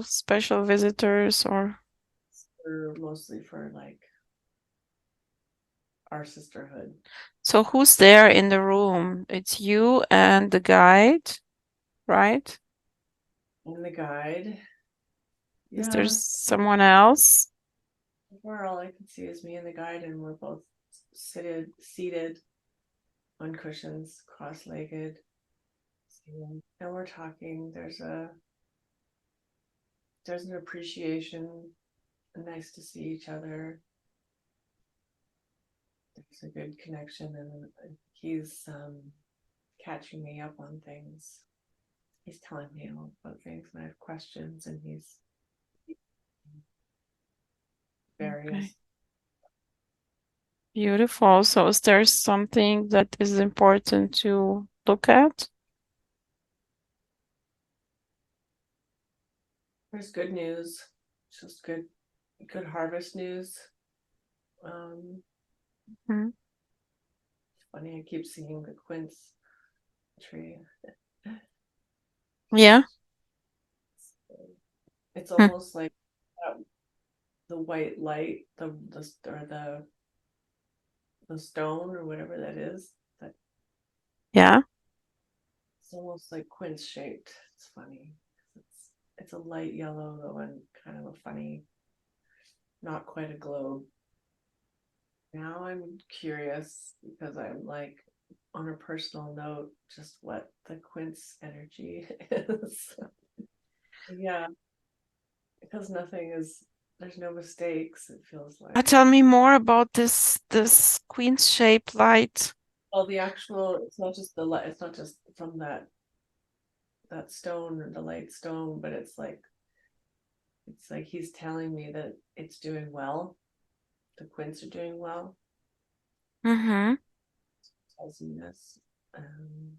special visitors or for mostly for like our sisterhood. so who's there in the room? It's you and the guide, right? And the guide, Is there yeah, someone else? where all I can see is me and the guide, and we're both seated on cushions, cross-legged, and we're talking. There's an appreciation, nice to see each other. There's a good connection, and he's catching me up on things. He's telling me all about things, and I have questions, and he's Okay. various. Beautiful. So is there something that is important to look at? There's good news, just good harvest news. Um, Mhm. Funny, I keep seeing the quince tree. Yeah. It's Hmm. almost like the white light, the stone or whatever that is. That Yeah. it's almost like quince shaped. It's funny. It's a light yellow though, and kind of a funny, not quite a globe. Now I'm curious because I'm like, on a personal note, just what the quince energy is. Yeah, because there's no mistakes, it feels like. Tell me more about this queen-shaped light. Well, it's not just the light, it's not just from that stone or the light stone, but it's like he's telling me that it's doing well. The quince are doing well. Mm-hmm. Tells me this, and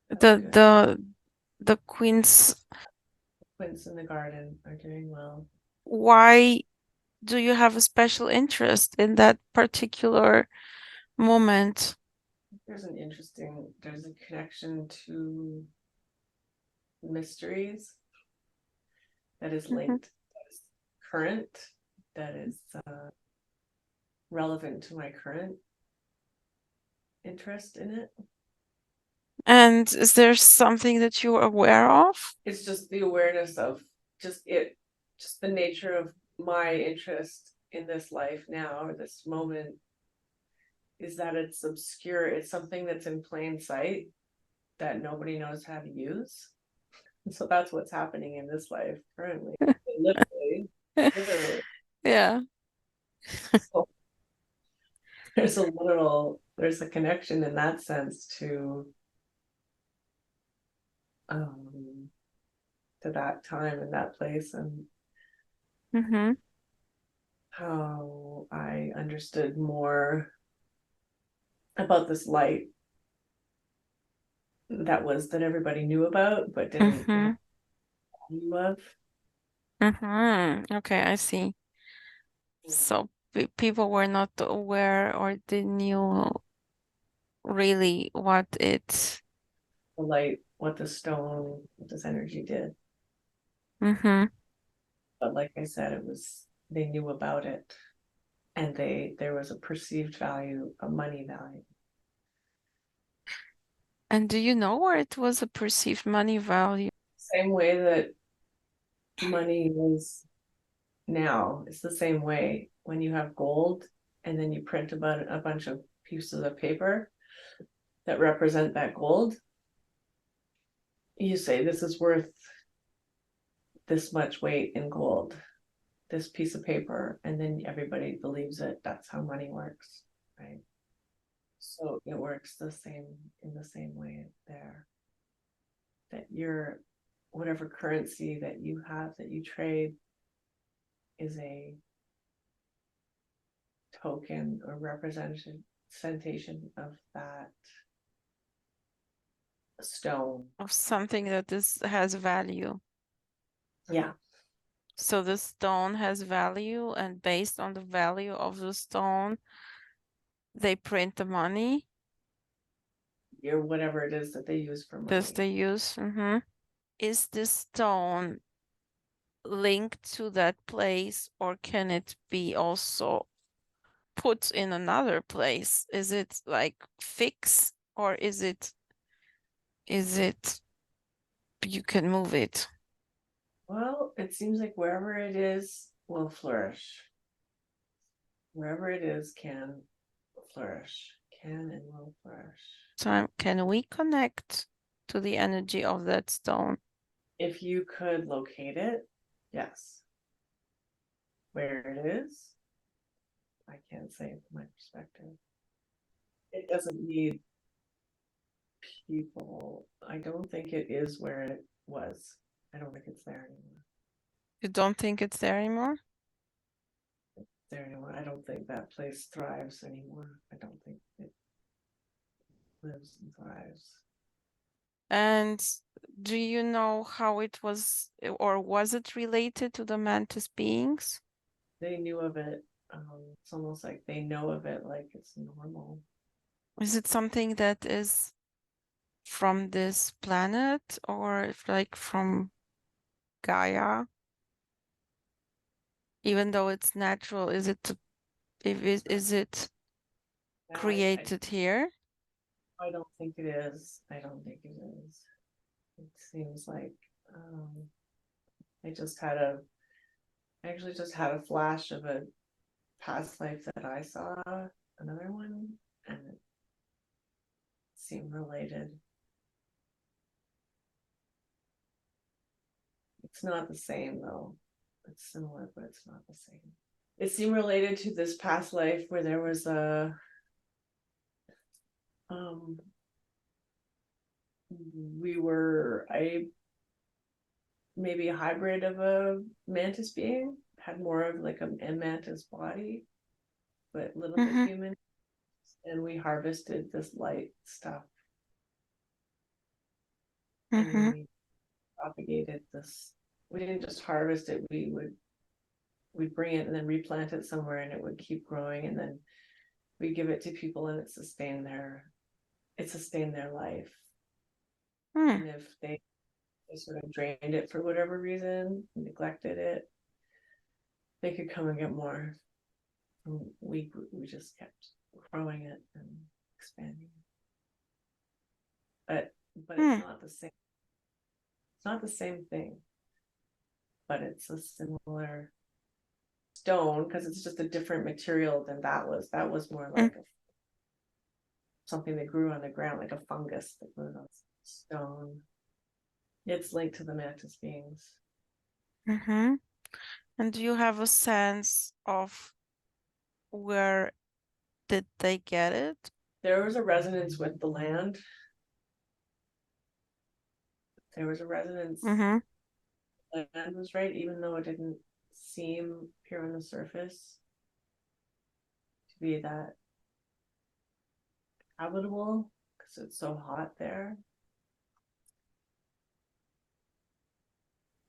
that's The good. the the queens. The quince in the garden are doing well. Why do you have a special interest in that particular moment? There's a connection to mysteries that is Mm-hmm. linked, that is current, that is relevant to my current interest in it. And is there something that you're aware of? It's just the awareness of just it, just the nature of my interest in this life now, or this moment, is that it's obscure. It's something that's in plain sight that nobody knows how to use. And so that's what's happening in this life currently, literally. Yeah. So there's a connection in that sense um to that time and that place, and Mm-hmm. how I understood more about this light that everybody knew about but didn't Mm-hmm. have knew of. Mm-hmm. Okay, I see. So people were not aware or they knew really what it. The light, what the stone, what this energy did. Mm-hmm. But like I said, they knew about it, and there was a perceived value, a money value. And do you know where it was a perceived money value? Same way that money was now. It's the same way when you have gold and then you print about a bunch of pieces of paper that represent that gold. You say this is worth this much weight in gold, this piece of paper, and then everybody believes it. That's how money works, right? So it works the same in the same way there. That your whatever currency that you have that you trade is a token or representation of that stone. Of something that has value. Yeah. So the stone has value, and based on the value of the stone, they print the money. Or whatever it is that they use for money. This they use. Is this stone linked to that place, or can it be also put in another place? Is it like fixed, or is it you can move it? Well, it seems like wherever it is will flourish. Wherever it is can flourish, can and will flourish. So can we connect to the energy of that stone? If you could locate it, yes. Where it is, I can't say from my perspective. It doesn't need people. I don't think it is where it was. I don't think it's there anymore. You don't think it's there anymore? I don't think that place thrives anymore. I don't think it lives and thrives. And do you know how it was, or was it related to the mantis beings? They knew of it. It's almost like they know of it like it's normal. Is it something that is from this planet, or like from Gaia? Even though it's natural, is it created here? I don't think it is. I don't think it is. It seems like I actually just had a flash of a past life that I saw, another one, and it seemed related. It's not the same though. It's similar, but it's not the same. It seemed related to this past life where there was a we were maybe a hybrid of a mantis being, had more of like a mantis body, but a little bit human. And we harvested this light stuff. And then we propagated this. We didn't just harvest it, we'd bring it and then replant it somewhere, and it would keep growing, and then we give it to people, and it sustained their life. And if they sort of drained it for whatever reason, neglected it, they could come and get more. And we just kept growing it and expanding it. But it's not the same. It's not the same thing. But it's a similar stone, because it's just a different material than that was. That was more like something that grew on the ground, like a fungus that grew on stone. It's linked to the mantis beings. And do you have a sense of where did they get it? There was a resonance with the land. There was a resonance. The land was right, even though it didn't seem here on the surface to be that habitable, because it's so hot there.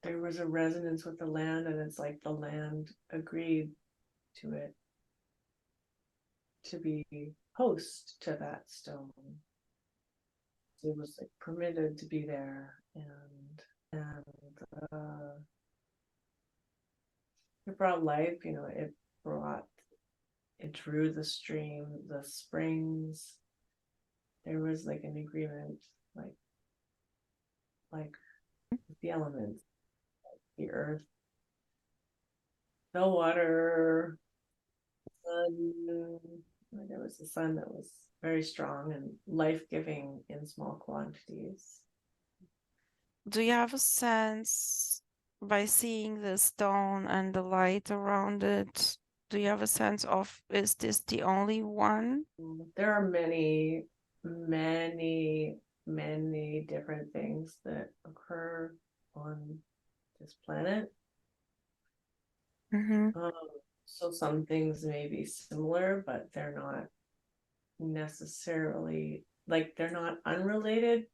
There was a resonance with the land, and it's like the land agreed to it, to be host to that stone. It was like permitted to be there, and it brought life. It drew the stream, the springs. There was like an agreement, like the elements, the earth, no water, sun. There was a sun that was very strong and life-giving in small quantities. Do you have a sense by seeing the stone and the light around it? Do you have a sense of, is this the only one? There are many, many, many different things that occur on this planet. Mm-hmm. So some things may be similar, but they're not necessarily, like, they're not unrelated,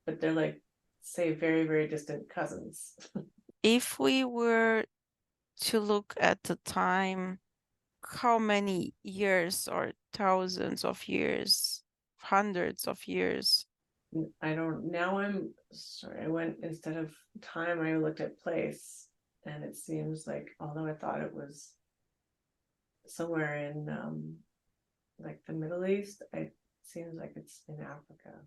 but they're like, say, very, very distant cousins. If we were to look at the time, how many years or thousands of years, hundreds of years? I don't, now I'm sorry, I went, instead of time, I looked at place, and it seems like, although I thought it was somewhere in like the Middle East, it seems like it's in Africa.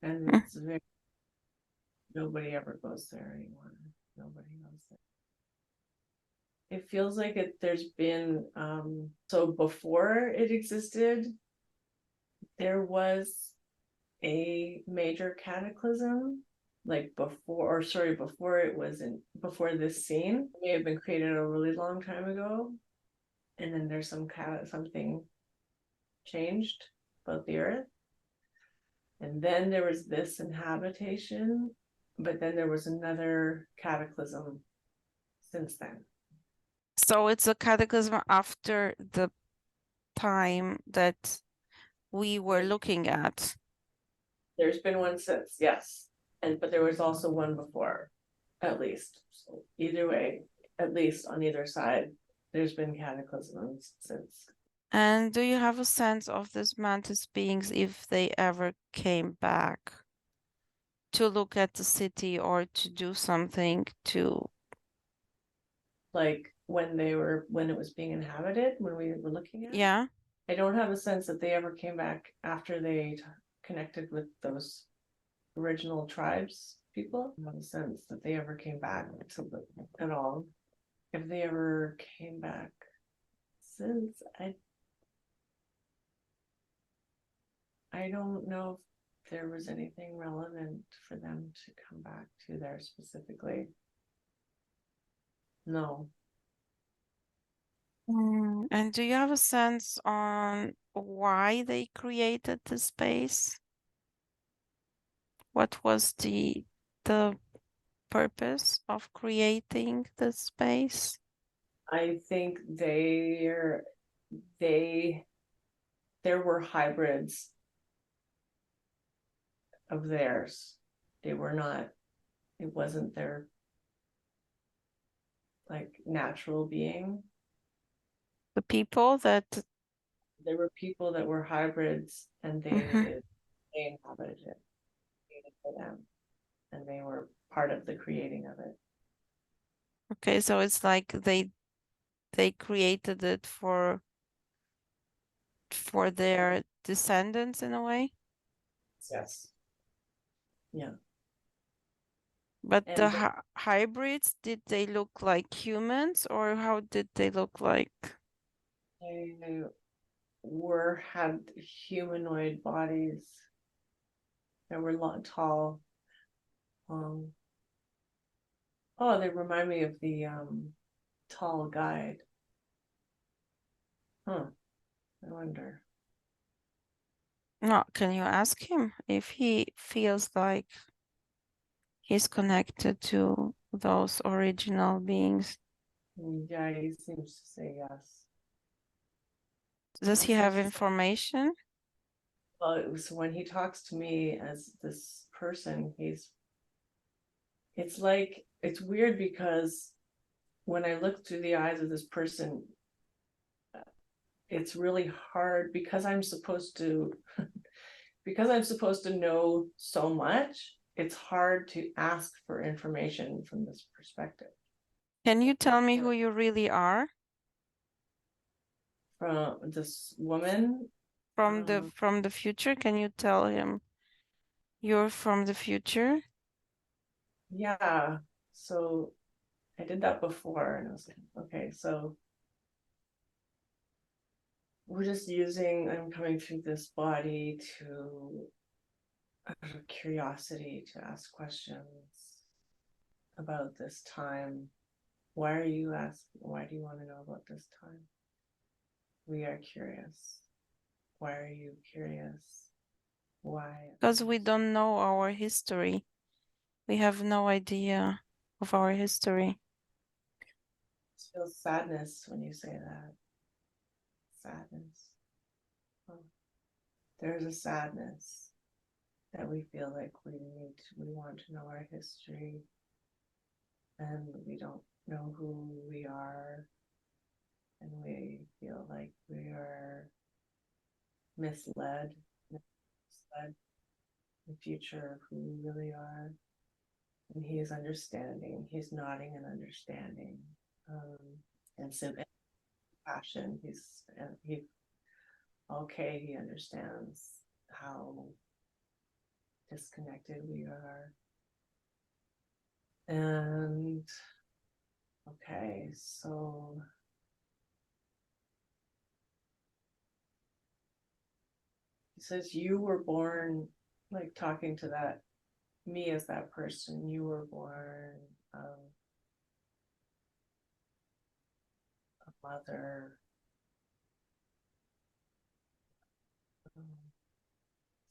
And Hmm. it's very, nobody ever goes there anymore. Nobody goes there. It feels like there's been so before it existed, there was a major cataclysm, like before it was before this scene. It may have been created a really long time ago, and then there's something changed about the earth, and then there was this inhabitation, but then there was another cataclysm since then. So it's a cataclysm after the time that we were looking at. There's been one since, yes, but there was also one before, at least. So either way, at least on either side, there's been cataclysms since. And do you have a sense of these mantis beings if they ever came back to look at the city or to do something to? Like when it was being inhabited, when we were looking at it? Yeah. I don't have a sense that they ever came back after they connected with those original tribes people. I don't have a sense that they ever came back at all. If they ever came back since, I don't know if there was anything relevant for them to come back to there specifically. No. And do you have a sense on why they created the space? What was the purpose of creating the space? I think there were hybrids of theirs. They were not, it wasn't their like natural being. The people that There were people that were hybrids, and they Mhm. inhabited it, created for them, and they were part of the creating of it. Okay, so it's like they created it for their descendants in a way. Yes. Yeah. But the And hybrids, did they look like humans or how did they look like? they had humanoid bodies that were tall. Oh, they remind me of the tall guide. Huh. I wonder. No, can you ask him if he feels like he's connected to those original beings? Yeah, he seems to say yes. Does he have information? Well, it was when he talks to me as this person, it's like, it's weird because when I look through the eyes of this person, it's really hard because I'm supposed to know so much. It's hard to ask for information from this perspective. Can you tell me who you really are? From this woman, From the future? Can you tell him you're from the future? yeah. So I did that before, and I was like, okay, so we're just using, I'm coming through this body to, out of curiosity, to ask questions about this time. Why are you asking? Why do you want to know about this time? We are curious. Why are you curious? Why? Because we don't know our history. We have no idea of our history. It feels sadness when you say that. Sadness. Oh, there's a sadness that we feel like we want to know our history, and we don't know who we are, and we feel like we are misled in the future of who we really are. And he is understanding, he's nodding and understanding, and compassion. He okay, he understands how disconnected we are. And okay, so he says you were born, like talking to that me as that person, you were born a mother,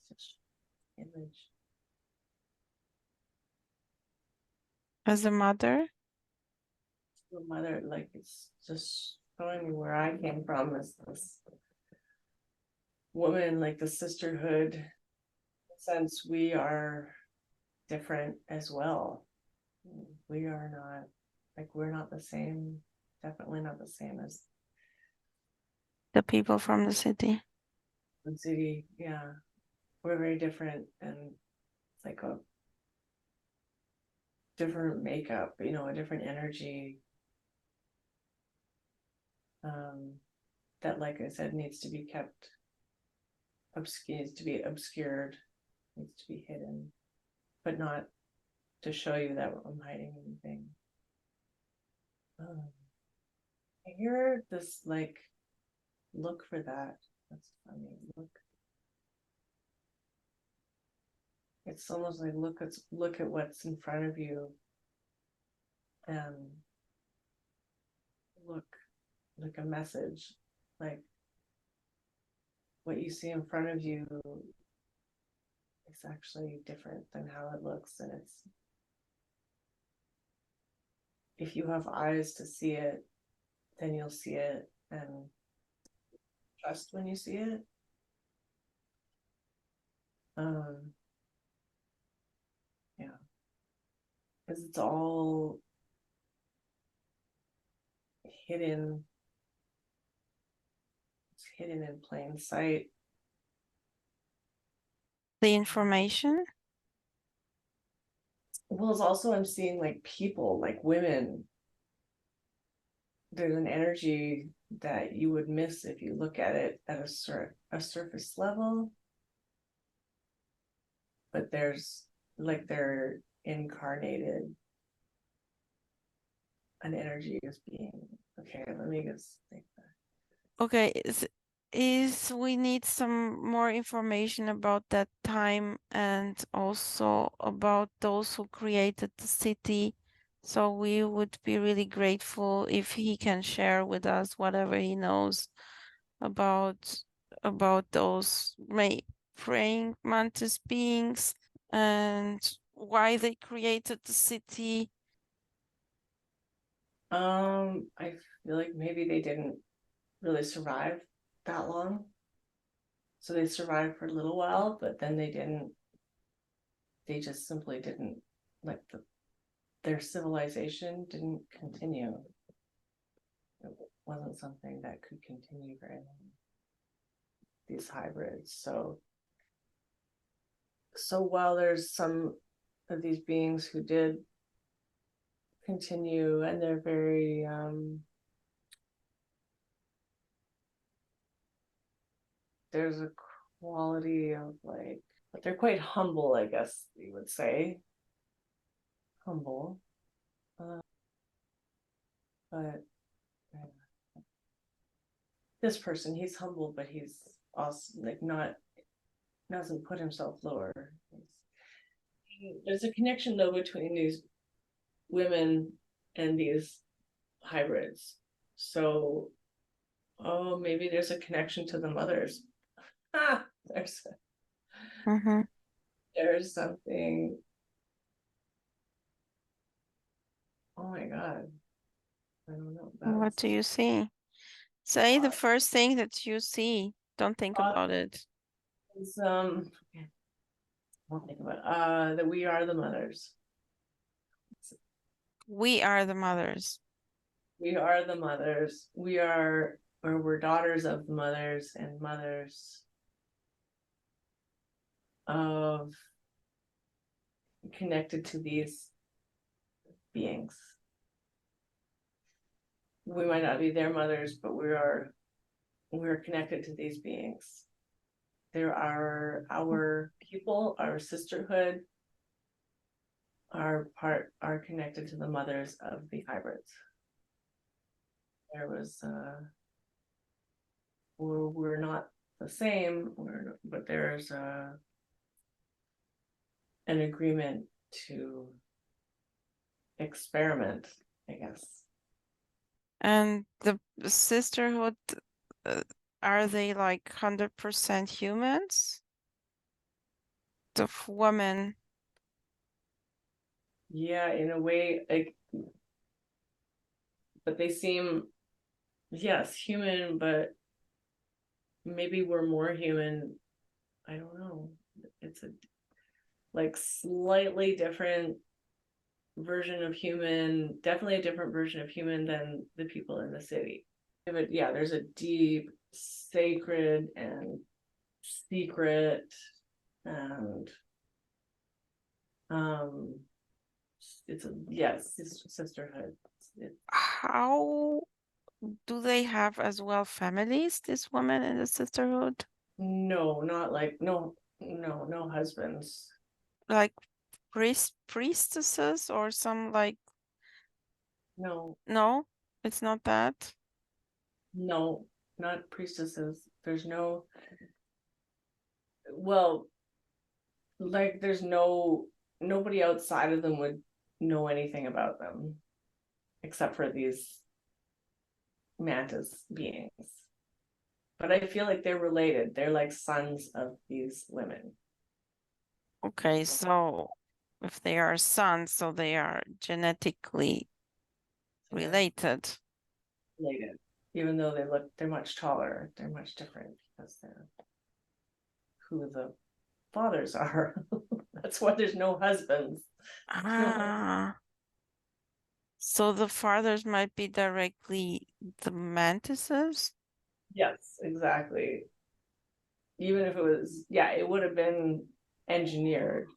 such image. As a mother, The mother, like it's just showing me where I came from as this woman, like the sisterhood sense. We are different as well. We are not, like we're not the same, definitely not the same as the people from the city. the city. Yeah, we're very different, and it's like a different makeup, you know, a different energy, that, like I said, needs to be kept needs to be obscured, needs to be hidden, but not to show you that I'm hiding anything. I hear this, like, look for that. That's funny. Look. It's almost like look at what's in front of you, and look like a message, like what you see in front of you is actually different than how it looks, and it's, if you have eyes to see it, then you'll see it and trust when you see it. Yeah, because it's all hidden. It's hidden in plain sight. The information. Well, it's also, I'm seeing like people, like women. There's an energy that you would miss if you look at it at a surface level, but there's, like, they're incarnated, an energy is being, okay, let me just think that. Okay, is we need some more information about that time and also about those who created the city. So we would be really grateful if he can share with us whatever he knows about those praying mantis beings and why they created the city. I feel like maybe they didn't really survive that long. So they survived for a little while, but then they just simply didn't, like, their civilization didn't continue. It wasn't something that could continue very long, these hybrids. So while there's some of these beings who did continue, and they're very there's a quality of, like, but they're quite humble, I guess you would say. Humble. But this person, he's humble, but he's also like doesn't put himself lower. There's a connection though between these women and these hybrids. So, oh, maybe there's a connection to the mothers. Ah, Mm-hmm. there's something. Oh my God. I don't know. What do you see? Say the Uh, first thing that you see. Don't think about it. It's, I'll think about that we are the mothers. We are the mothers. We are the mothers. We are, or we're daughters of the mothers and mothers of connected to these beings. We might not be their mothers, but we're connected to these beings. There are our people, our sisterhood, are connected to the mothers of the hybrids. There was we're not the same, but there's an agreement to experiment, I guess. And the sisterhood, are they like 100% humans? The women. Yeah, in a way, like, but they seem, yes, human, but maybe we're more human. I don't know. It's a like slightly different version of human, definitely a different version of human than the people in the city. But yeah, there's a deep, sacred and secret and it's a yes, sisterhood. How do they have as well families, these women in the sisterhood? No, not like no husbands. Like priestesses or some like, No, no, it's not that. no, not priestesses. There's no, well, like there's nobody outside of them would know anything about them except for these mantis beings. But I feel like they're related. They're like sons of these women. Okay, so if they are sons, so they are genetically So they're related. related. Even though they're much taller, they're much different because they're who the fathers are. That's why there's no husbands. Ah, so the fathers might be directly the mantises? Yes, exactly. Even if it was, yeah, it would have been engineered.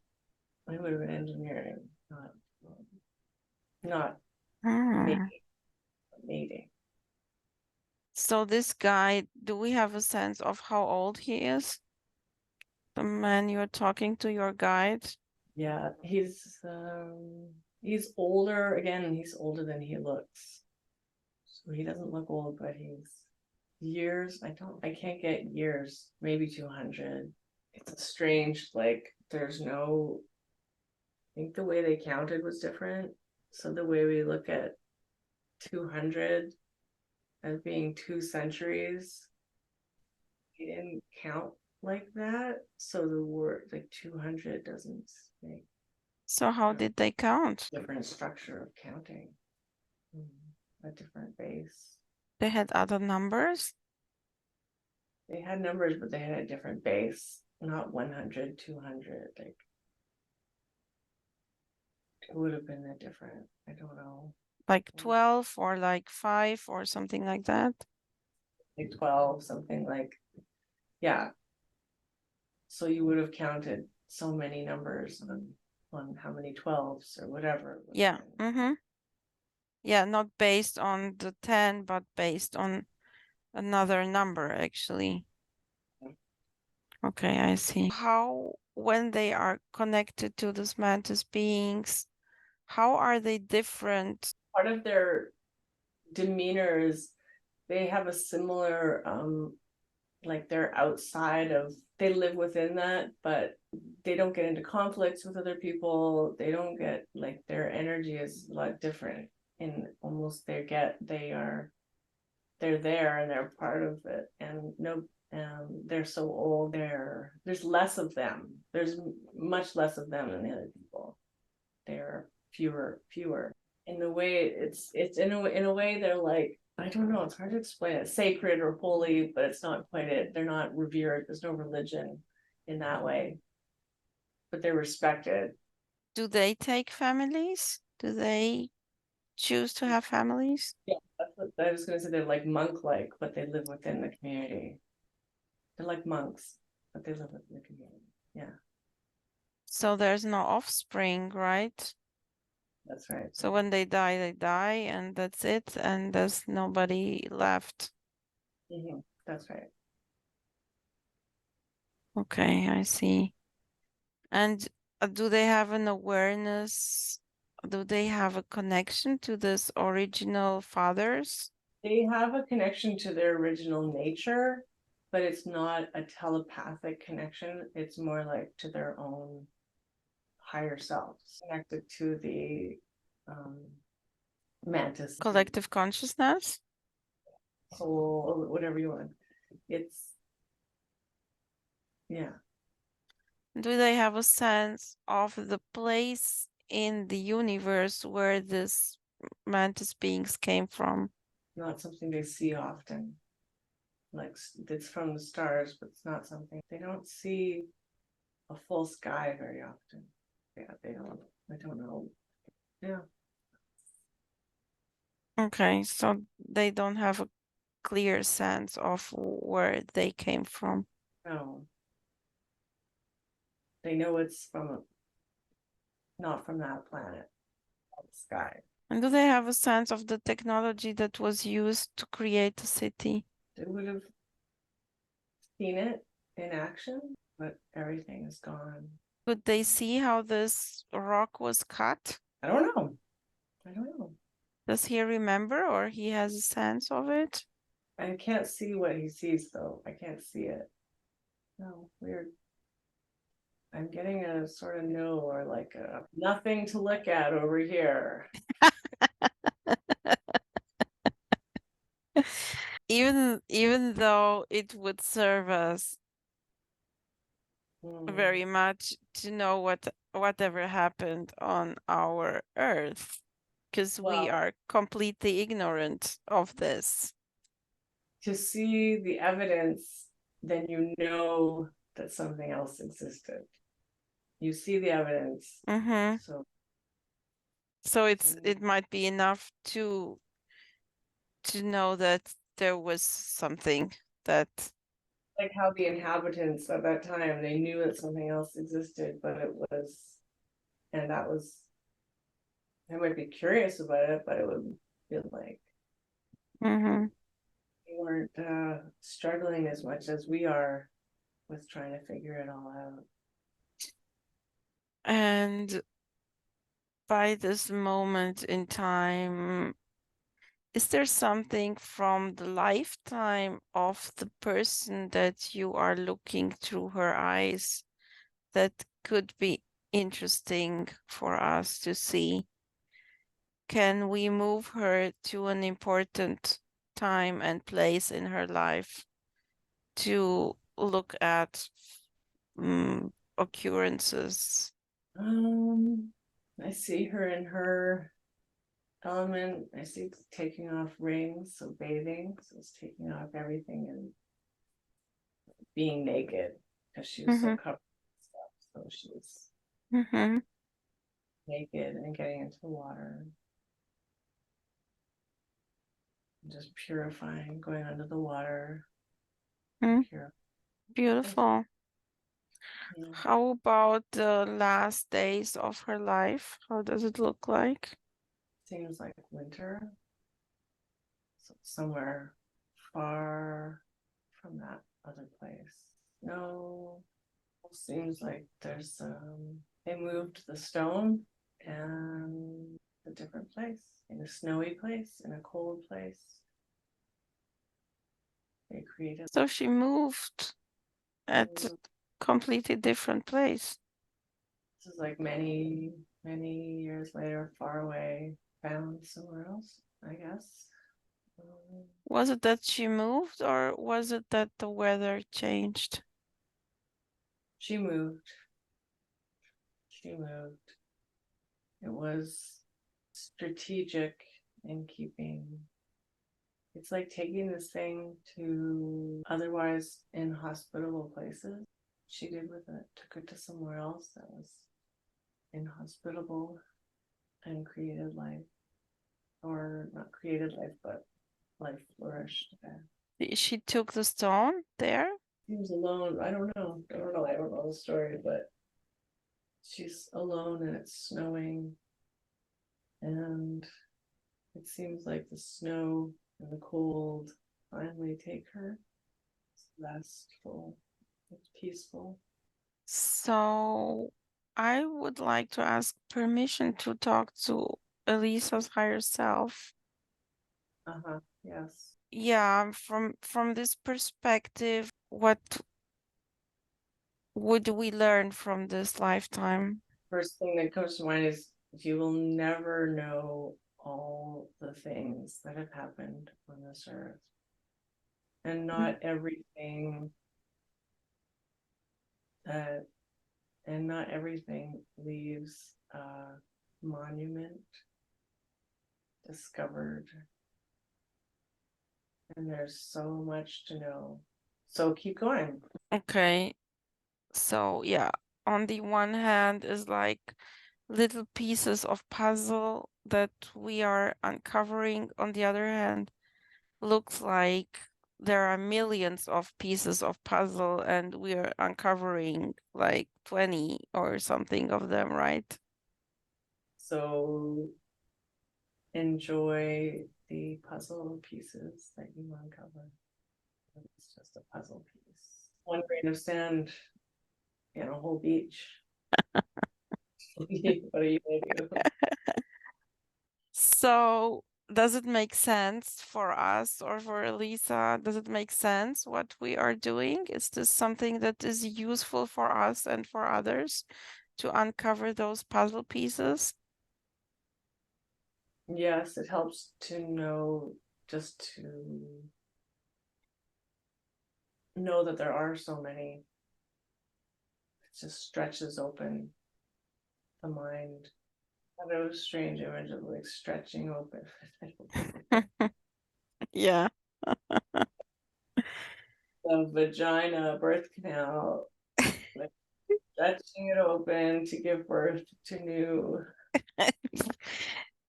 It would have been engineering, not Hmm. mating. So this guy, do we have a sense of how old he is? The man you're talking to, your guide? Yeah, he's older. Again, he's older than he looks. So he doesn't look old, but he's years. I can't get years, maybe 200. It's a strange, like, there's no, I think the way they counted was different. So the way we look at 200 as being 2 centuries, he didn't count like that. So the word like 200 doesn't make So how did they count? different structure of counting. A different base. They had other numbers? They had numbers, but they had a different base, not 100, 200. Like it would have been a different, I don't know, Like 12 or like 5 or something like that? like 12, something like, yeah. So you would have counted so many numbers on how many 12s or whatever. Yeah. Mm-hmm. Yeah, not based on the 10, but based on another number, actually. Okay, I see. How, when they are connected to these mantis beings, how are they different? Part of their demeanors, they have a similar like they're outside of, they live within that, but they don't get into conflicts with other people. They don't get, like, their energy is a lot different, and almost they're there and they're part of it, and no, they're so old, there's less of them, there's much less of them than the other people. They're fewer in the way, it's in a way they're like, I don't know, it's hard to explain it, sacred or holy, but it's not quite it. They're not revered, there's no religion in that way, but they're respected. Do they take families? Do they choose to have families? Yeah, that's what I was gonna say, they're like monk-like, but they live within the community. They're like monks, but they live within the community. Yeah, So there's no offspring, right? that's right. So when they die, and that's it, and there's nobody left. That's right. Okay, I see. And do they have an awareness? Do they have a connection to this original fathers? They have a connection to their original nature, but it's not a telepathic connection. It's more like to their own higher selves, connected to the mantis Collective consciousness? soul, or whatever you want. It's, yeah. Do they have a sense of the place in the universe where this mantis beings came from? Not something they see often. Like, it's from the stars, but it's not something they don't see a full sky very often. Yeah, they don't. I don't know. Yeah. Okay, so they don't have a clear sense of where they came from. No. They know it's from not from that planet, the sky. And do they have a sense of the technology that was used to create the city? They would have seen it in action, but everything is gone. Could they see how this rock was cut? I don't know. I don't know. Does he remember, or he has a sense of it? I can't see what he sees though. I can't see it. No, weird. I'm getting a sort of no, or like a nothing to look at over here. Even though it would serve us Hmm. very much to know whatever happened on our Earth, because we Well, are completely ignorant of this. to see the evidence, then you know that something else existed. You see the evidence, Mm-hmm. so It might be enough to know that there was something that like how the inhabitants of that time, they knew that something else existed, but it was, and that was, I might be curious about it, but it would feel like mm-hmm. they weren't struggling as much as we are with trying to figure it all out. And by this moment in time, is there something from the lifetime of the person that you are looking through her eyes that could be interesting for us to see? Can we move her to an important time and place in her life to look at occurrences? I see her in her element. I see taking off rings, so bathing, so it's taking off everything and being naked because she was so Mm-hmm. covered with stuff. So she was Mm-hmm. naked and getting into the water, just purifying, going under the water. Pure. Beautiful. Yeah. How about the last days of her life? How does it look like? Seems like winter. So somewhere far from that other place. No, seems like there's they moved the stone and a different place, in a snowy place, in a cold place. They created. So she moved at a completely different place. This is like many, many years later, far away, found somewhere else, I guess. Was it that she moved, or was it that the weather changed? She moved. She moved. It was strategic in keeping. It's like taking this thing to otherwise inhospitable places. She did with it, took it to somewhere else that was inhospitable and created life. Or not created life, but life flourished there. She took the stone there? She was alone. I don't know. I don't know the story, but she's alone and it's snowing. And it seems like the snow and the cold finally take her. It's restful. It's peaceful. So I would like to ask permission to talk to Elisa's higher self. Yes. Yeah, from this perspective, what would we learn from this lifetime? First thing that comes to mind is you will never know all the things that have happened on this earth. And not everything leaves a monument discovered. And there's so much to know. So keep going. Okay. So yeah, on the one hand is like little pieces of puzzle that we are uncovering. On the other hand, looks like there are millions of pieces of puzzle and we are uncovering like 20 or something of them, right? So enjoy the puzzle pieces that you uncover. It's just a puzzle piece. One grain of sand in a whole beach. What are you gonna do? So does it make sense for us or for Elisa? Does it make sense what we are doing? Is this something that is useful for us and for others to uncover those puzzle pieces? Yes, it helps to know, just to know that there are so many. It just stretches open the mind. I had a strange image of like stretching open. Yeah. The vagina, birth canal, like stretching it open to give birth to new.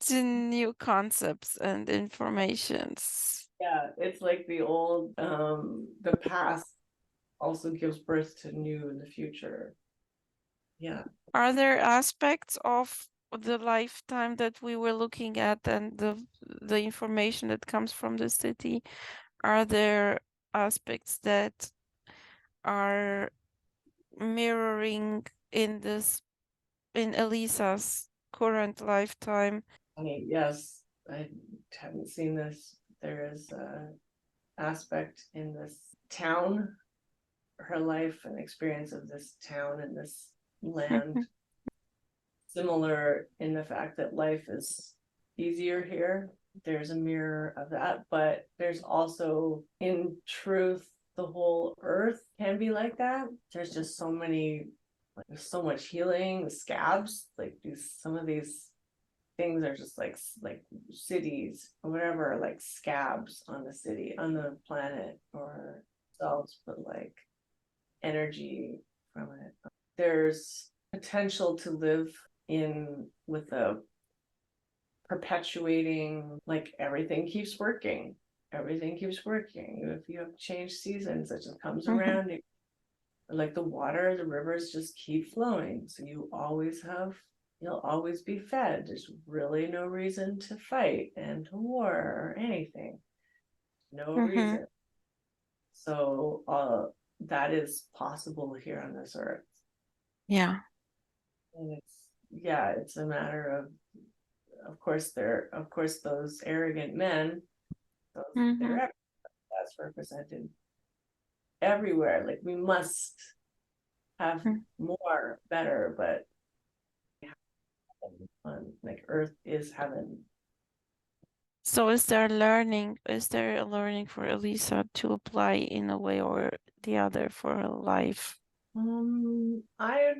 To new concepts and informations. Yeah, it's like the old, the past also gives birth to new in the future. Yeah. Are there aspects of the lifetime that we were looking at and the information that comes from the city? Are there aspects that are mirroring in Elisa's current lifetime? Yes, I haven't seen this. There is a aspect in this town, her life and experience of this town and this land, similar in the fact that life is easier here. There's a mirror of that, but there's also, in truth, the whole earth can be like that. There's just so many, like, there's so much healing, the scabs, like some of these things are just like cities or whatever, like scabs on the city, on the planet or cells, but like energy from it. There's potential to live in with a perpetuating, like everything keeps working. Everything keeps working. If you have changed seasons, it just comes around. Like the water, the rivers just keep flowing. So you'll always be fed. There's really no reason to fight and to war or anything. No reason. So that is possible here on this earth. Yeah. And it's a matter of of course those arrogant men, Mhm. that's represented everywhere. Like we must have more, better, but like earth is heaven. So is there a learning for Elisa to apply in a way or the other for her life? I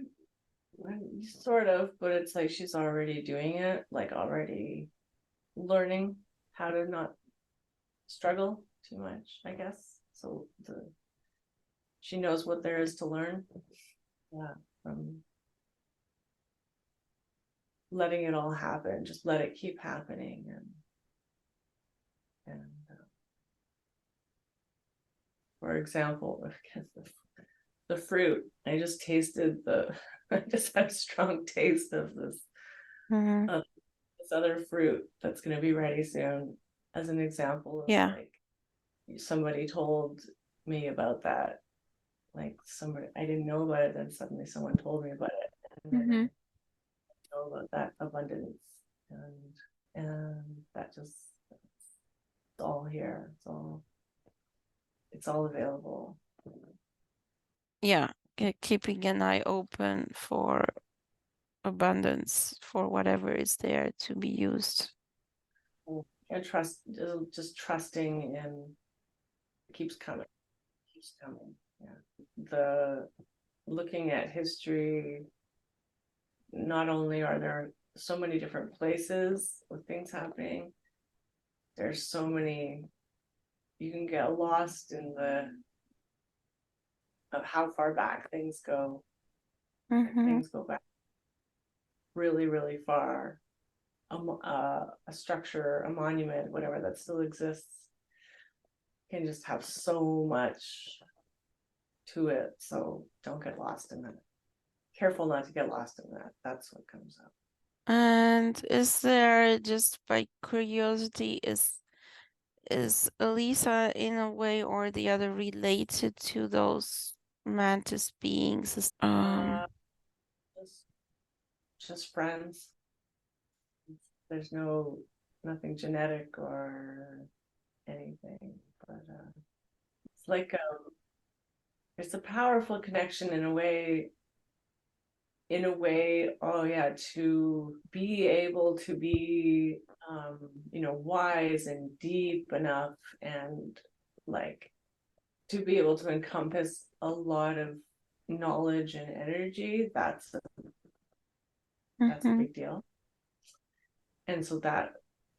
sort of, but it's like she's already doing it, like already learning how to not struggle too much, I guess. So she knows what there is to learn. Yeah, from letting it all happen, just let it keep happening, and for example, the fruit. I just tasted I just had a strong taste of this Mhm. this other fruit that's going to be ready soon, as an example of Yeah. like somebody told me about that. Like somebody, I didn't know about it, then suddenly someone told me about it, and then Mhm. I know about that abundance, and that just it's all here. It's all available. Yeah, keeping an eye open for abundance, for whatever is there to be used. And just trusting in keeps coming. Yeah. The looking at history, not only are there so many different places with things happening, there's so many, you can get lost in of how far back things go. Things go back really, really far. A structure, a monument, whatever that still exists, can just have so much to it. So don't get lost in that. Careful not to get lost in that. That's what comes up. And is there, just by curiosity, is Elisa in a way or the other related to those mantis beings? Just friends. There's nothing genetic or anything, but it's like it's a powerful connection in a way. Oh yeah, to be able to be wise and deep enough, and like to be able to encompass a lot of knowledge and energy. That's a big deal. And so that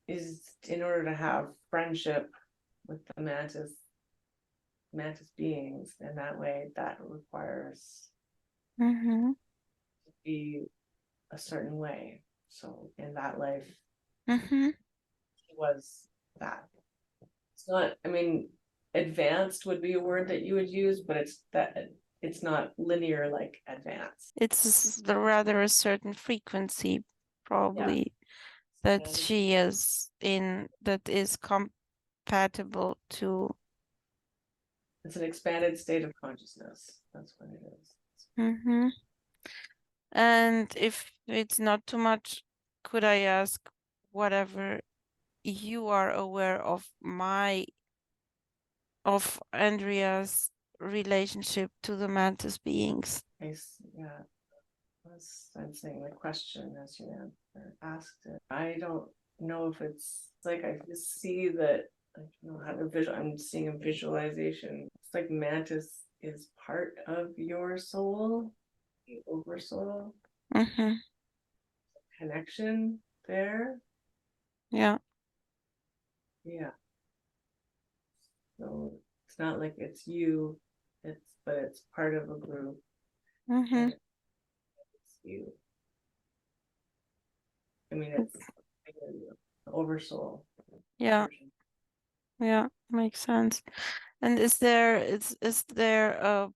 is, in order to have friendship with the mantis beings in that way, that requires to be a certain way. So in that life, it was that. It's not, I mean, advanced would be a word that you would use, but it's not linear like advanced. It's rather a certain frequency, probably, that she is in, that is compatible to. It's an expanded state of consciousness. That's what it is. And if it's not too much, could I ask whatever you are aware of Andrea's relationship to the mantis beings? Yeah, I was sensing the question as you asked it. I don't know if it's like I just see that I don't know how to visual. I'm seeing a visualization. It's like mantis is part of your soul, the oversoul connection there. Yeah. So it's not like it's you, but it's part of a group. Mm-hmm. It's you. I mean, it's the oversoul. Yeah. Version. Yeah, makes sense. And is there a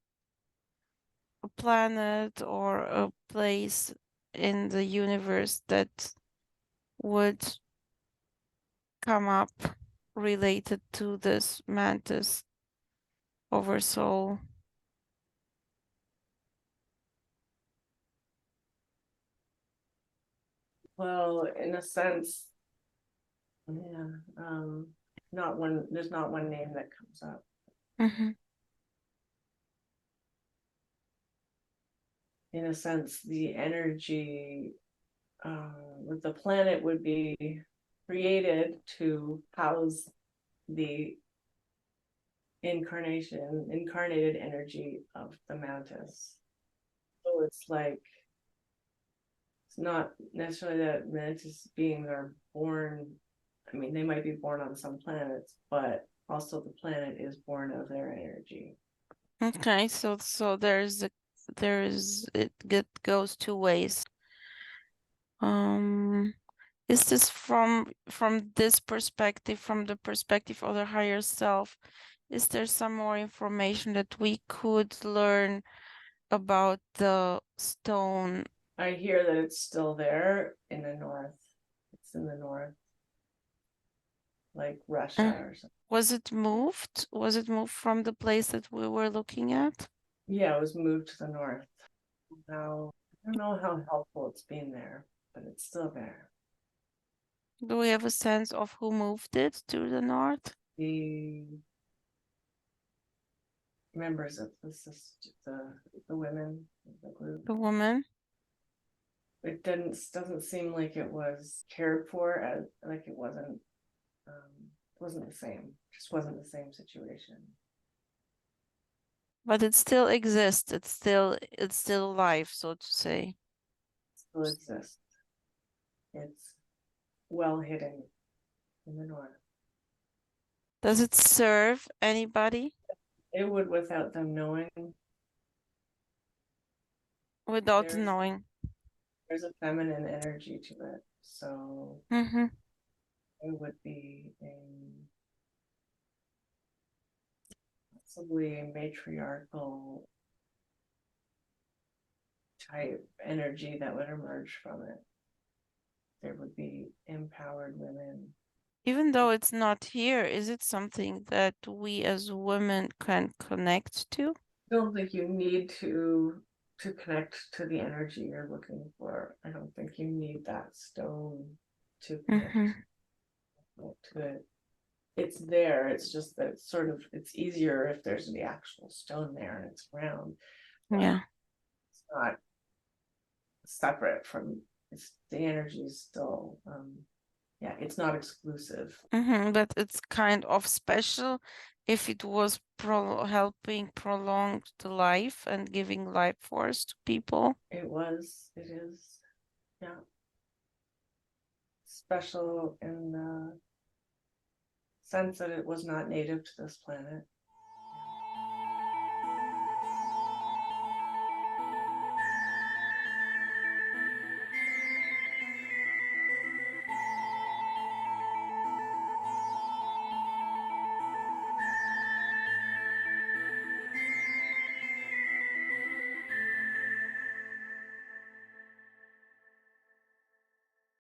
planet or a place in the universe that would come up related to this mantis oversoul? Well, in a sense, yeah, there's not one name that comes up. Mhm. In a sense, the energy with the planet would be created to house the incarnated energy of the mantis. So it's like, it's not necessarily that mantis beings are born. I mean, they might be born on some planets, but also the planet is born of their energy. Okay, so goes two ways. Is this from this perspective, from the perspective of the higher self? Is there some more information that we could learn about the stone? I hear that it's still there in the north. It's in the north, like Russia or something. Was it moved? Was it moved from the place that we were looking at? Yeah, it was moved to the north. Now, I don't know how helpful it's been there, but it's still there. Do we have a sense of who moved it to the north? The members of the women of the group. The woman? It doesn't seem like it was cared for, as like it wasn't the same. Just wasn't the same situation. But it still exists. It's still alive, so to say. It still exists. It's well hidden in the north. Does it serve anybody It would without them knowing. without There's knowing? there's a feminine energy to it, so Mm-hmm. it would be possibly a matriarchal type energy that would emerge from it. There would be empowered women. Even though it's not here, is it something that we as women can connect to? I don't think you need to connect to the energy you're looking for. I don't think you need that stone to connect to it. It's there. It's just that it's easier if there's the actual stone there and it's round. But Yeah. it's not separate from, it's the energy is still yeah, it's not exclusive. But it's kind of special if it was helping prolong the life and giving life force to people. It is, yeah. Special in the sense that it was not native to this planet.